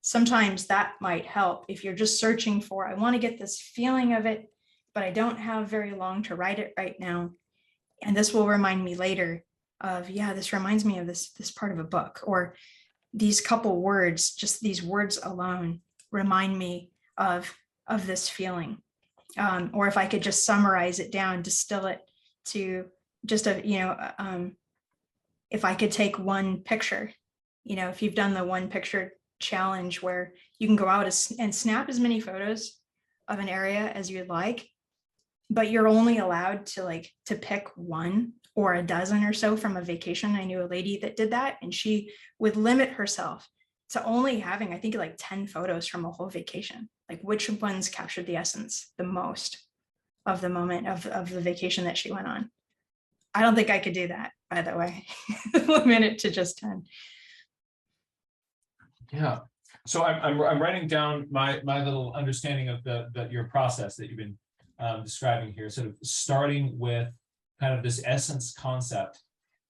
Speaker 8: Sometimes that might help if you're just searching for, I want to get this feeling of it, but I don't have very long to write it right now. And this will remind me later of, yeah, this reminds me of this part of a book, or these couple words, just these words alone remind me of this feeling. Or if I could just summarize it down, distill it to just a, you know, if I could take one picture, you know, if you've done the one picture challenge where you can go out and snap as many photos of an area as you'd like, but you're only allowed to pick one or a dozen or so from a vacation. I knew a lady that did that, and she would limit herself to only having, I think, like 10 photos from a whole vacation. Like which ones captured the essence the most of the moment of the vacation that she went on. I don't think I could do that, by the way. Limit it to just 10.
Speaker 1: Yeah. So I'm writing down my little understanding of your process that you've been describing here, sort of starting with kind of this essence concept,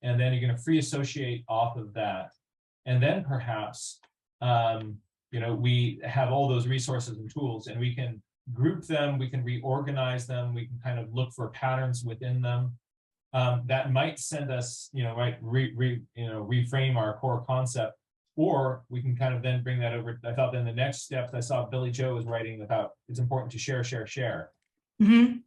Speaker 1: and then you're going to free associate off of that. And then perhaps, you know, we have all those resources and tools, and we can group them, we can reorganize them, we can kind of look for patterns within them. That might send us, you know, right, reframe our core concept, or we can kind of then bring that over. I thought then the next steps, I saw Billy Joe was writing about, it's important to share.
Speaker 8: Mm-hmm.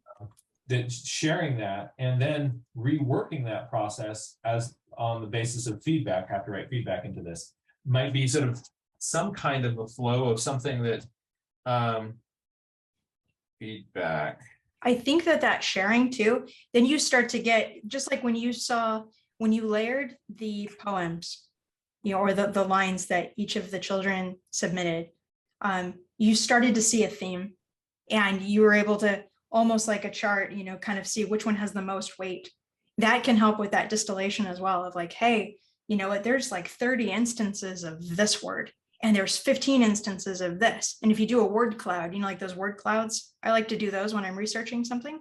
Speaker 1: That sharing that and then reworking that process as on the basis of feedback, have to write feedback into this, might be sort of some kind of a flow of something that feedback.
Speaker 8: I think that sharing too, then you start to get, just like when you layered the poems, you know, or the lines that each of the children submitted, you started to see a theme, and you were able to, almost like a chart, you know, kind of see which one has the most weight. That can help with that distillation as well, of like, hey, you know what, there's like 30 instances of this word, and there's 15 instances of this. And if you do a word cloud, you know, like those word clouds, I like to do those when I'm researching something,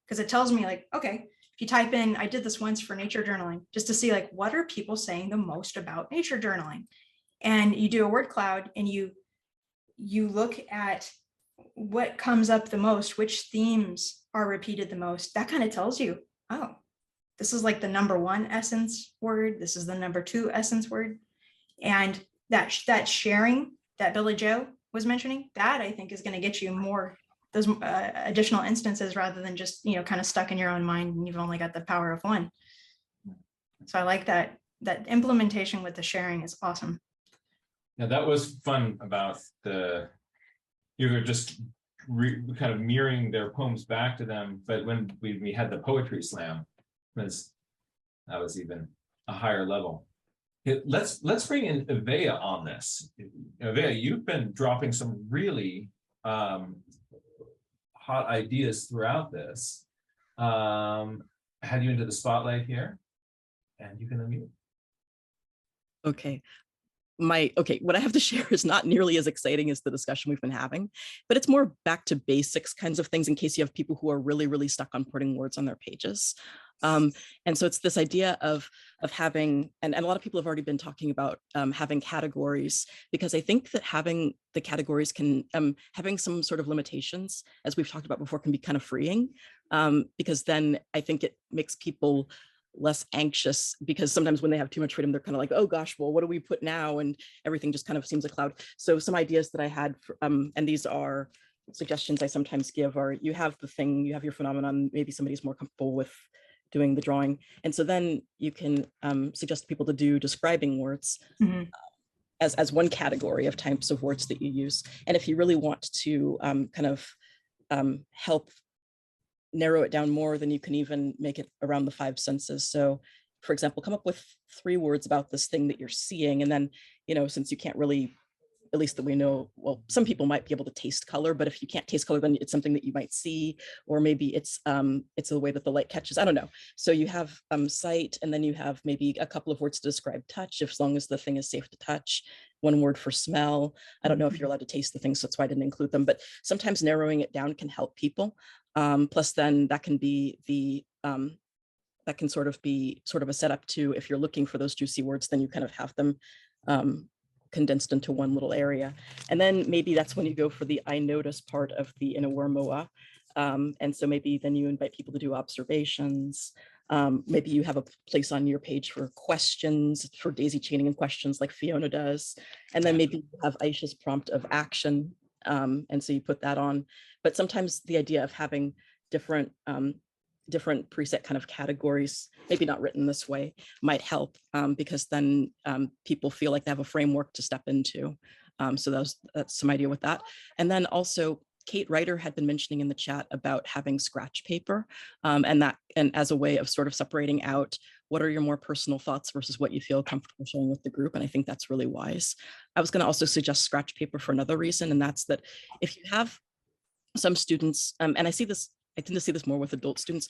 Speaker 8: because it tells me like, okay, if you type in, I did this once for nature journaling, just to see like, what are people saying the most about nature journaling? And you do a word cloud and you look at what comes up the most, which themes are repeated the most. That kind of tells you, oh, this is like the number one essence word. This is the number two essence word. And that sharing that Billy Joe was mentioning, that I think is going to get you more, those additional instances, rather than just, you know, kind of stuck in your own mind and you've only got the power of one. So I like that implementation with the sharing is awesome.
Speaker 1: Now that was fun about you're just kind of mirroring their poems back to them. But when we had the poetry slam, that was even a higher level. Let's bring in Evea on this. Evea, you've been dropping some really hot ideas throughout this. Had you into the spotlight here, and you can unmute.
Speaker 9: Okay. What I have to share is not nearly as exciting as the discussion we've been having, but it's more back to basics kinds of things in case you have people who are really, really stuck on putting words on their pages. And so it's this idea of having, and a lot of people have already been talking about having categories, because I think that having the categories can, having some sort of limitations, as we've talked about before, can be kind of freeing, because then I think it makes people less anxious, because sometimes when they have too much freedom, they're kind of like, oh gosh, well, what do we put now? And everything just kind of seems a cloud. So some ideas that I had, and these are suggestions I sometimes give, are you have the thing, you have your phenomenon, maybe somebody's more comfortable with doing the drawing. And so then you can suggest people to do describing words as one category of types of words that you use. And if you really want to kind of help narrow it down more, then you can even make it around the 5 senses. So for example, come up with 3 words about this thing that you're seeing. And then, you know, since you can't really, at least that we know, well, some people might be able to taste color, but if you can't taste color, then it's something that you might see, or maybe it's the way that the light catches, I don't know. So you have sight, and then you have maybe a couple of words to describe touch, as long as the thing is safe to touch. 1 word for smell. I don't know if you're allowed to taste the things, so that's why I didn't include them, but sometimes narrowing it down can help people. Plus then that can be that can sort of be a setup to, if you're looking for those juicy words, then you kind of have them condensed into one little area. And then maybe that's when you go for the I notice part of the Inawermoa. And so maybe then you invite people to do observations. Maybe you have a place on your page for questions, for daisy chaining and questions like Fiona does. And then maybe you have Aisha's prompt of action. And so you put that on. But sometimes the idea of having different preset kind of categories, maybe not written this way, might help, because then people feel like they have a framework to step into. So that's some idea with that. And then also Kate Ryder had been mentioning in the chat about having scratch paper, and as a way of sort of separating out what are your more personal thoughts versus what you feel comfortable sharing with the group. And I think that's really wise. I was going to also suggest scratch paper for another reason, and that's that if you have some students, and I tend to see this more with adult students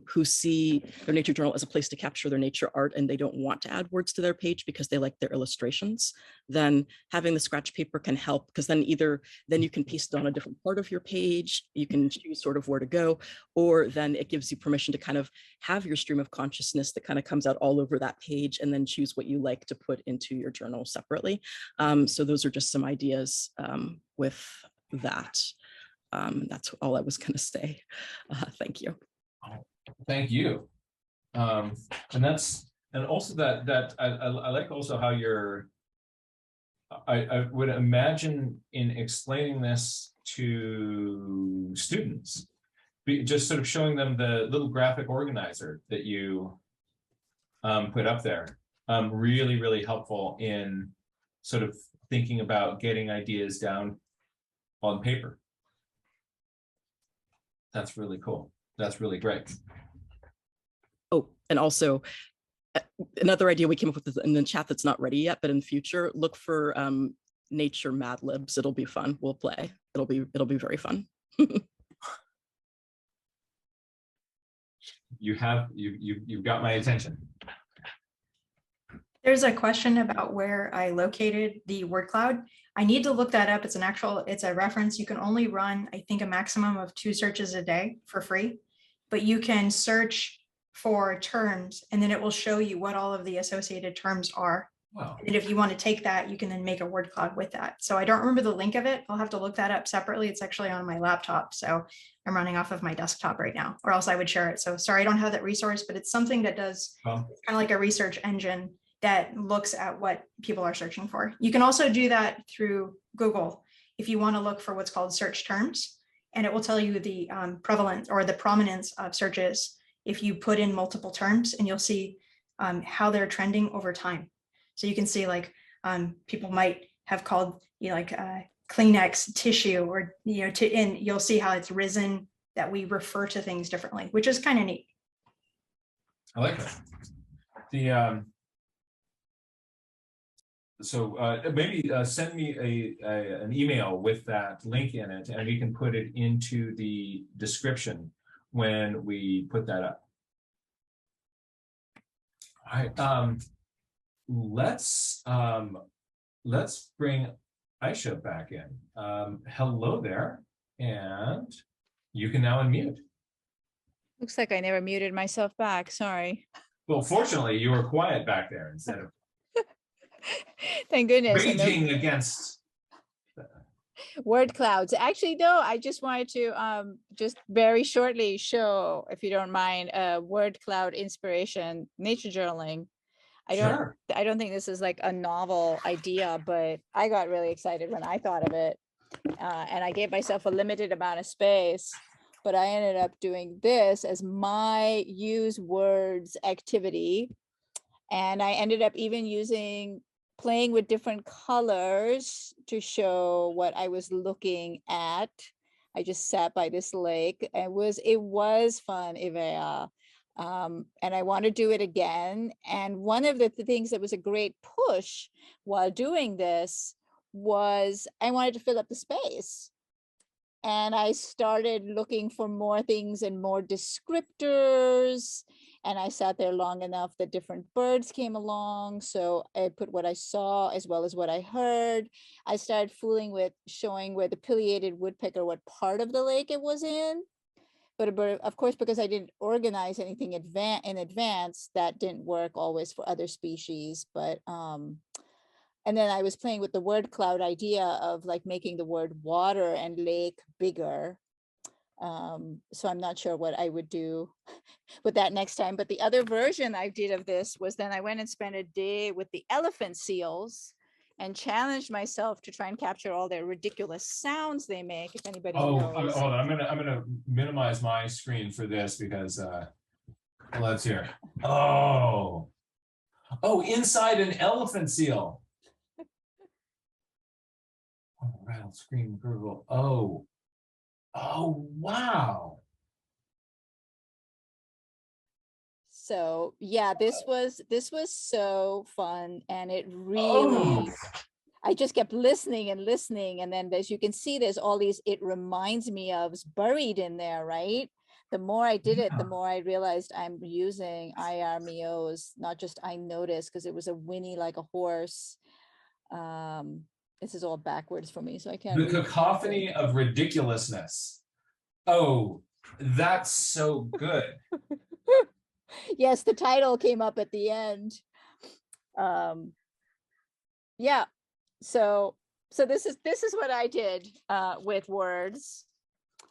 Speaker 9: who see their nature journal as a place to capture their nature art, and they don't want to add words to their page because they like their illustrations, then having the scratch paper can help, because then then you can paste it on a different part of your page, you can choose sort of where to go, or then it gives you permission to kind of have your stream of consciousness that kind of comes out all over that page, and then choose what you like to put into your journal separately. So those are just some ideas with that. That's all I was going to say. Thank you.
Speaker 1: Thank you. And also that I like also how I would imagine in explaining this to students, just sort of showing them the little graphic organizer that you put up there, really, really helpful in sort of thinking about getting ideas down on paper. That's really cool. That's really great.
Speaker 9: Oh, and also another idea we came up with in the chat that's not ready yet, but in future, look for nature Mad Libs. It'll be fun. We'll play. It'll be very fun.
Speaker 1: you've got my attention.
Speaker 8: There's a question about where I located the word cloud. I need to look that up. It's a reference. You can only run, I think, a maximum of 2 searches a day for free, but you can search for terms and then it will show you what all of the associated terms are.
Speaker 1: Wow.
Speaker 8: And if you want to take that, you can then make a word cloud with that. So I don't remember the link of it. I'll have to look that up separately. It's actually on my laptop. So I'm running off of my desktop right now, or else I would share it. So sorry, I don't have that resource, but it's something that does kind of like a research engine that looks at what people are searching for. You can also do that through Google if you want to look for what's called search terms, and it will tell you the prevalence or the prominence of searches if you put in multiple terms, and you'll see how they're trending over time. So you can see like people might have called Kleenex tissue, or and you'll see how it's risen, that we refer to things differently, which is kind of neat.
Speaker 1: I like that. The so maybe send me an email with that link in it, and we can put it into the description when we put that up. All right. Let's bring Aisha back in. Hello there, and you can now unmute.
Speaker 6: Looks like I never muted myself back. Sorry.
Speaker 1: Well, fortunately, you were quiet back there instead of
Speaker 6: Thank goodness.
Speaker 1: raging against.
Speaker 6: Word clouds. Actually, no, I just wanted to just very shortly show, if you don't mind, word cloud inspiration, nature journaling. I don't think this is like a novel idea, but I got really excited when I thought of it. And I gave myself a limited amount of space, but I ended up doing this as my use words activity. And I ended up even playing with different colors to show what I was looking at. I just sat by this lake. It was fun, Ivea. And I want to do it again. And one of the things that was a great push while doing this was I wanted to fill up the space. And I started looking for more things and more descriptors. And I sat there long enough that different birds came along. So I put what I saw as well as what I heard. I started fooling with showing where the pileated woodpecker, what part of the lake it was in. But of course, because I didn't organize anything in advance, that didn't work always for other species. But and then I was playing with the word cloud idea of like making the word water and lake bigger. So I'm not sure what I would do with that next time. But the other version I did of this was then I went and spent a day with the elephant seals and challenged myself to try and capture all their ridiculous sounds they make. If anybody knows.
Speaker 1: Hold on. I'm gonna minimize my screen for this because let's hear. Oh, inside an elephant seal. Oh, rattle, scream, gurgle. Oh, wow.
Speaker 6: So yeah, this was so fun, and it really, I just kept listening and listening, and then as you can see, there's all these it reminds me ofs buried in there, right? The more I did it, the more I realized I'm using IR not just I noticed, because it was a whinny like a horse. This is all backwards for me, so I can't.
Speaker 1: The cacophony of ridiculousness. Oh, that's so good.
Speaker 6: Yes, the title came up at the end. Yeah, so this is what I did with words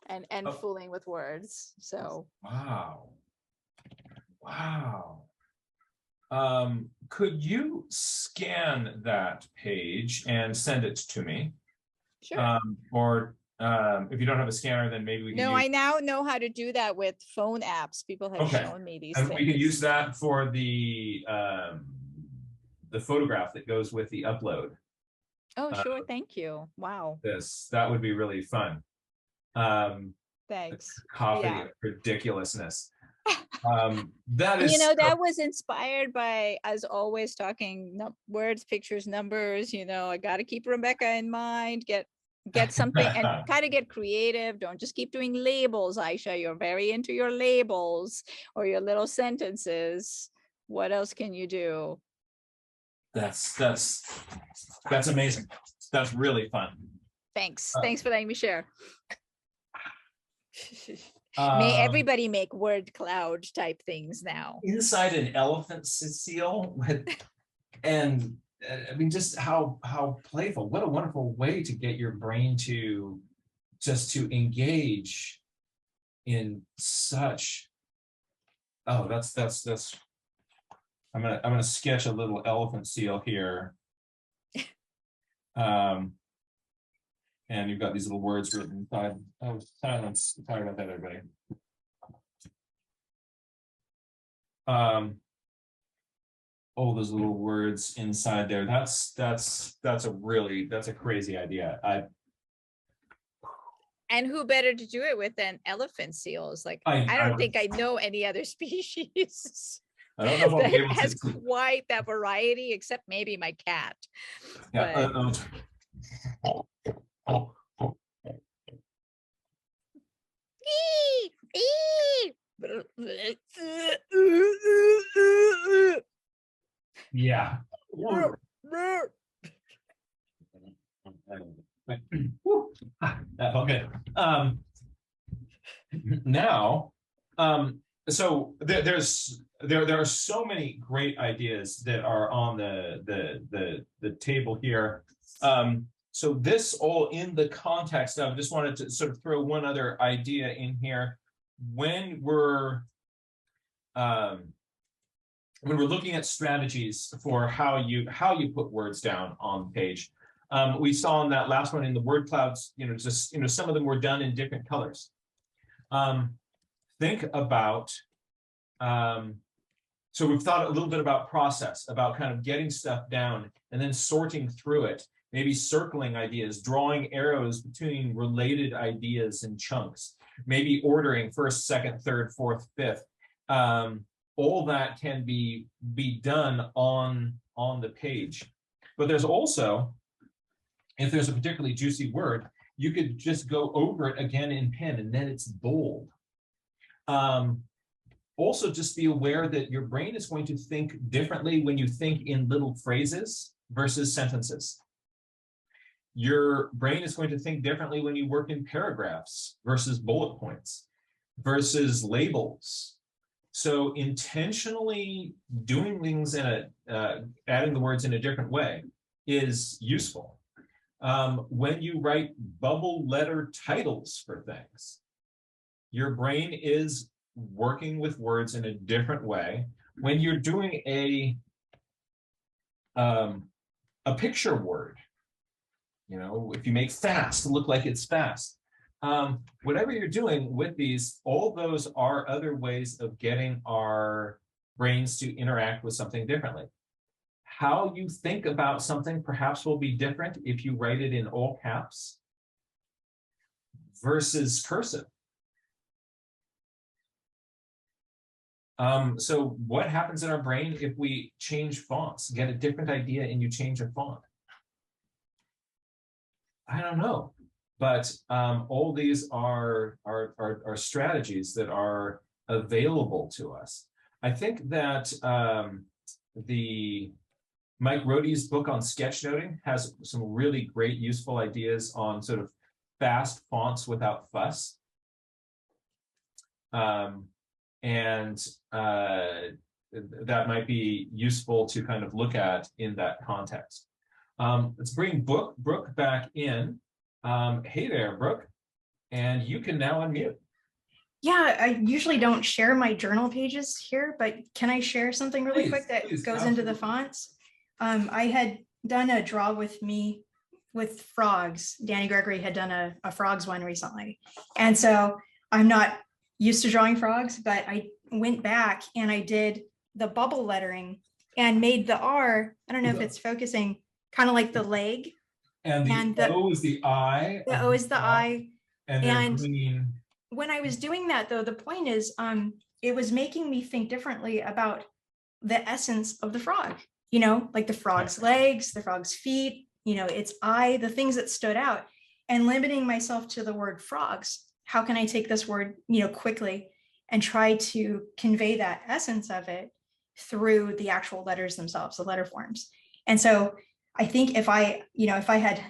Speaker 6: and fooling with words. So
Speaker 1: wow. Could you scan that page and send it to me?
Speaker 6: Sure.
Speaker 1: Or if you don't have a scanner, then maybe we can
Speaker 6: I now know how to do that with phone apps. People have shown me these
Speaker 1: and
Speaker 6: things.
Speaker 1: we can use that for the photograph that goes with the upload.
Speaker 6: Oh, sure. Thank you. Wow.
Speaker 1: That would be really fun.
Speaker 6: Thanks.
Speaker 1: Cacophony of ridiculousness. That is,
Speaker 6: that was inspired by us always talking words, pictures, numbers. I got to keep Rebecca in mind, get get something and kind of get creative. Don't just keep doing labels, Aisha. You're very into your labels or your little sentences. What else can you do?
Speaker 1: That's amazing. That's really fun.
Speaker 6: Thanks. Thanks for letting me share. May
Speaker 1: Um,
Speaker 6: everybody make word cloud type things now.
Speaker 1: Inside an elephant seal, and I mean, just how playful. What a wonderful way to get your brain to just to engage in such. Oh, that's. I'm gonna sketch a little elephant seal here. And you've got these little words written inside. Oh, silence. Sorry about that, everybody. All those little words inside there. That's a crazy idea.
Speaker 6: And who better to do it with than elephant seals? Like, I don't think I know any other species
Speaker 1: I don't know if I'll be
Speaker 6: that
Speaker 1: able
Speaker 6: has
Speaker 1: to.
Speaker 6: quite that variety, except maybe my cat.
Speaker 1: Yeah. Yeah. That felt good. Now, so there are so many great ideas that are on the table here. So this all in the context of, just wanted to sort of throw one other idea in here. When we're looking at strategies for how you put words down on page, we saw in that last one in the word clouds, some of them were done in different colors. Think about, so we've thought a little bit about process, about kind of getting stuff down and then sorting through it, maybe circling ideas, drawing arrows between related ideas and chunks, maybe ordering first, second, third, fourth, fifth. All that can be done on the page. But there's also, if there's a particularly juicy word, you could just go over it again in pen and then it's bold. Also, just be aware that your brain is going to think differently when you think in little phrases versus sentences. Your brain is going to think differently when you work in paragraphs versus bullet points versus labels. So intentionally doing things in adding the words in a different way is useful. When you write bubble letter titles for things, your brain is working with words in a different way. When you're doing a picture word, if you make fast look like it's fast, whatever you're doing with these, all those are other ways of getting our brains to interact with something differently. How you think about something perhaps will be different if you write it in all caps versus cursive. So what happens in our brain if we change fonts, get a different idea and you change a font? I don't know, but all these are strategies that are available to us. I think that the Mike Rohde's book on sketchnoting has some really great useful ideas on sort of fast fonts without fuss. And that might be useful to kind of look at in that context. Let's bring Brooke back in. Hey there, Brooke. And you can now unmute.
Speaker 8: Yeah, I usually don't share my journal pages here, but can I share something really quick that goes into the fonts? I had done a draw with me with frogs. Danny Gregory had done a frogs one recently. And so I'm not used to drawing frogs, but I went back and I did the bubble lettering and made the R, I don't know if it's focusing, kind of like the leg.
Speaker 1: And the O is the eye.
Speaker 8: The O is the eye.
Speaker 1: And green.
Speaker 8: When I was doing that though, the point is, it was making me think differently about the essence of the frog, like the frog's legs, the frog's feet, its eye, the things that stood out. and limiting myself to the word frogs. How can I take this word, quickly and try to convey that essence of it through the actual letters themselves, the letter forms. And so I think if I had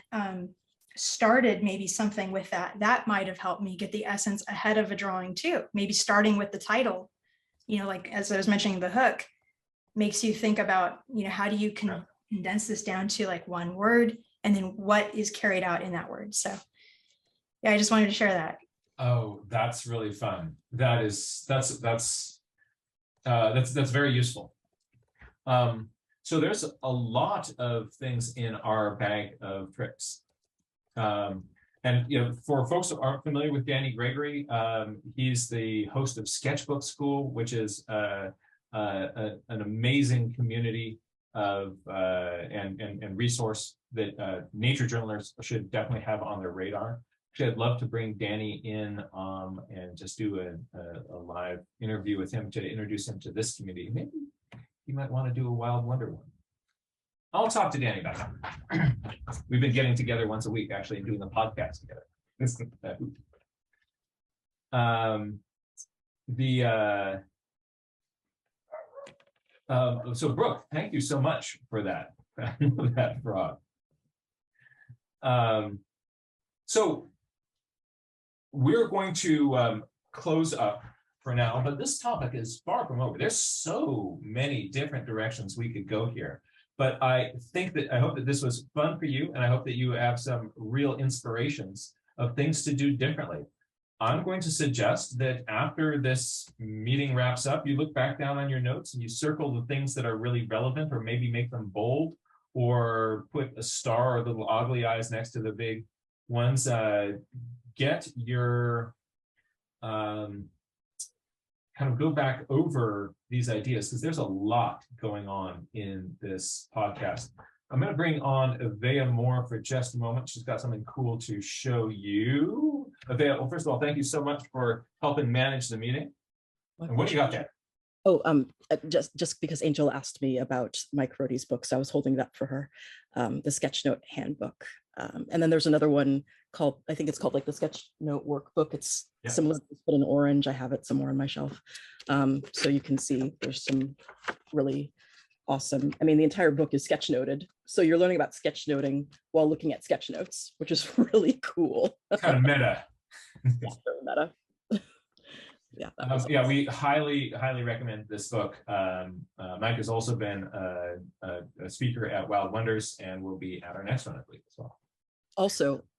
Speaker 8: started maybe something with that might have helped me get the essence ahead of a drawing too. Maybe starting with the title, like as I was mentioning, the hook makes you think about, how do you condense this down to like one word, and then what is carried out in that word. So yeah, I just wanted to share that.
Speaker 1: Oh, that's really fun. That's very useful. So there's a lot of things in our bag of tricks. And for folks who aren't familiar with Danny Gregory, he's the host of Sketchbook School, which is an amazing community of and resource that nature journalists should definitely have on their radar. Actually, I'd love to bring Danny in and just do a live interview with him to introduce him to this community. Maybe you might want to do a Wild Wonder one. I'll talk to Danny about it. We've been getting together once a week, actually, and doing the podcast together. So Brooke, thank you so much for that. That frog. So we're going to close up for now, but this topic is far from over. There's so many different directions we could go here. But I hope that this was fun for you, and I hope that you have some real inspirations of things to do differently. I'm going to suggest that after this meeting wraps up, you look back down on your notes and you circle the things that are really relevant, or maybe make them bold, or put a star or little ugly eyes next to the big ones. Get your kind of go back over these ideas, because there's a lot going on in this podcast. I'm going to bring on Avea Moore for just a moment. She's got something cool to show you. Avea, well, first of all, thank you so much for helping manage the meeting. And what do you got there?
Speaker 9: Oh, just because Angel asked me about Mike Rohde's books, I was holding that for her, the Sketchnote Handbook. And then there's another one called, I think it's called like the Sketchnote Workbook. It's similar, but in orange. I have it somewhere on my shelf. So you can see there's some really awesome, I mean, the entire book is sketchnoted. So you're learning about sketchnoting while looking at sketch notes, which is really cool.
Speaker 1: Kind of meta.
Speaker 9: Yeah, very meta. Yeah,
Speaker 1: yeah, we highly recommend this book. Mike has also been a speaker at Wild Wonders and will be at our next one, I believe, as well.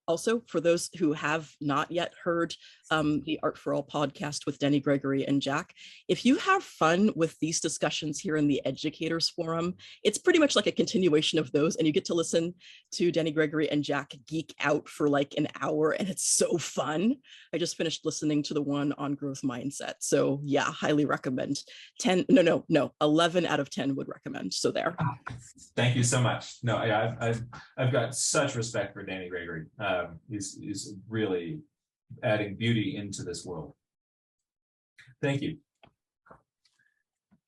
Speaker 9: Also, for those who have not yet heard the Art for All podcast with Denny Gregory and Jack, if you have fun with these discussions here in the Educators Forum, it's pretty much like a continuation of those, and you get to listen to Denny Gregory and Jack geek out for like an hour, and it's so fun. I just finished listening to the one on growth mindset. So yeah, highly recommend. 11 out of 10 would recommend. So there.
Speaker 1: Thank you so much. No, yeah, I've got such respect for Danny Gregory. He's really adding beauty into this world. Thank you.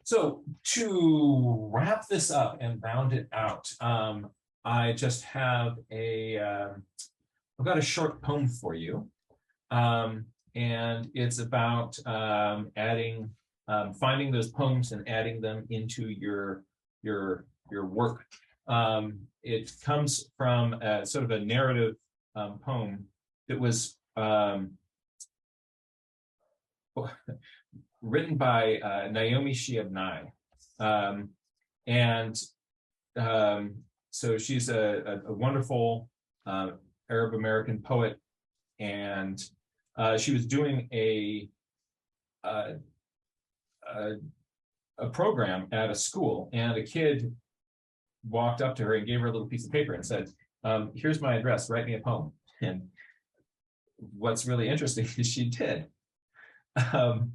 Speaker 1: So to wrap this up and round it out, I just have I've got a short poem for you, and it's about finding those poems and adding them into your work. It comes from a sort of a narrative poem that was written by Naomi Shihab Nye. So she's a wonderful Arab American poet, and she was doing a program at a school, and a kid walked up to her and gave her a little piece of paper and said, here's my address, write me a poem. And what's really interesting is she did. So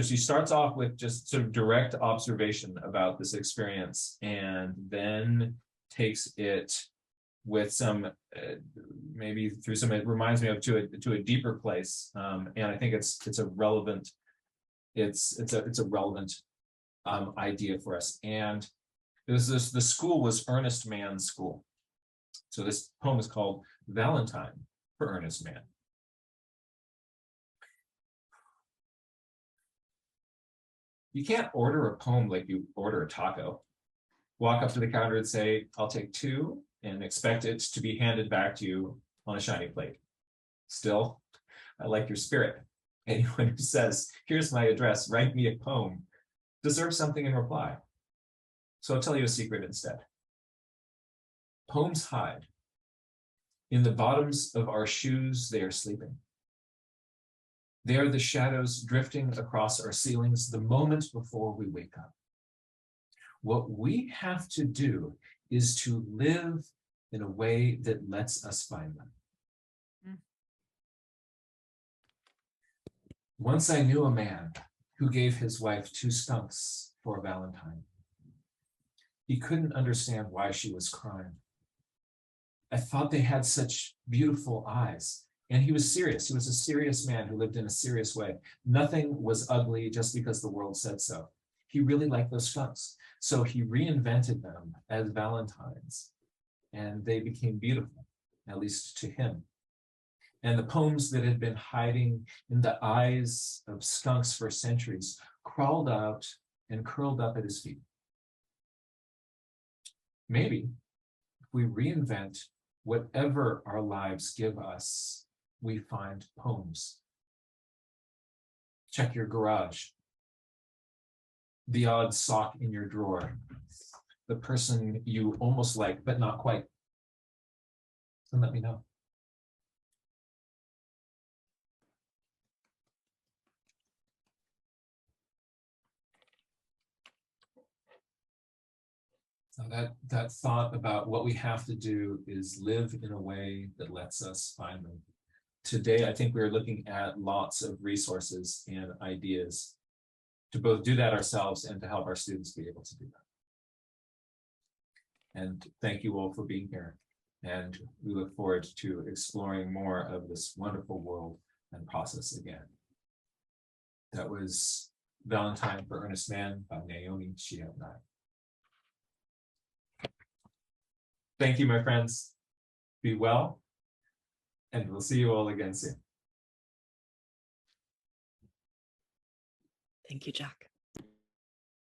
Speaker 1: she starts off with just sort of direct observation about this experience, and then takes it with some maybe through some, it reminds me of to a deeper place, and I think it's a relevant idea for us. And the school was Ernest Mann's school, So this poem is called Valentine for Earnest Man. You can't order a poem like you order a taco. Walk up to the counter and say, I'll take 2, and expect it to be handed back to you on a shiny plate. Still, I like your spirit. Anyone who says, here's my address, write me a poem, deserves something in reply. So I'll tell you a secret instead. Poems hide. In the bottoms of our shoes, they are sleeping. They are the shadows drifting across our ceilings the moment before we wake up. What we have to do is to live in a way that lets us find them. Once I knew a man who gave his wife 2 skunks for a Valentine. He couldn't understand why she was crying. I thought they had such beautiful eyes. And he was serious. He was a serious man who lived in a serious way. Nothing was ugly just because the world said so. He really liked those skunks. So he reinvented them as Valentines. And they became beautiful, at least to him. And the poems that had been hiding in the eyes of skunks for centuries crawled out and curled up at his feet. Maybe if we reinvent whatever our lives give us, we find poems. Check your garage. The odd sock in your drawer. The person you almost like, but not quite. And let me know. So that thought about what we have to do is live in a way that lets us find them. Today, I think we're looking at lots of resources and ideas to both do that ourselves and to help our students be able to do that. And thank you all for being here. And we look forward to exploring more of this wonderful world and process again. That was Valentine for Earnest Man by Naomi Chiapnai. Thank you, my friends. Be well, and we'll see you all again soon.
Speaker 9: Thank you, Jack.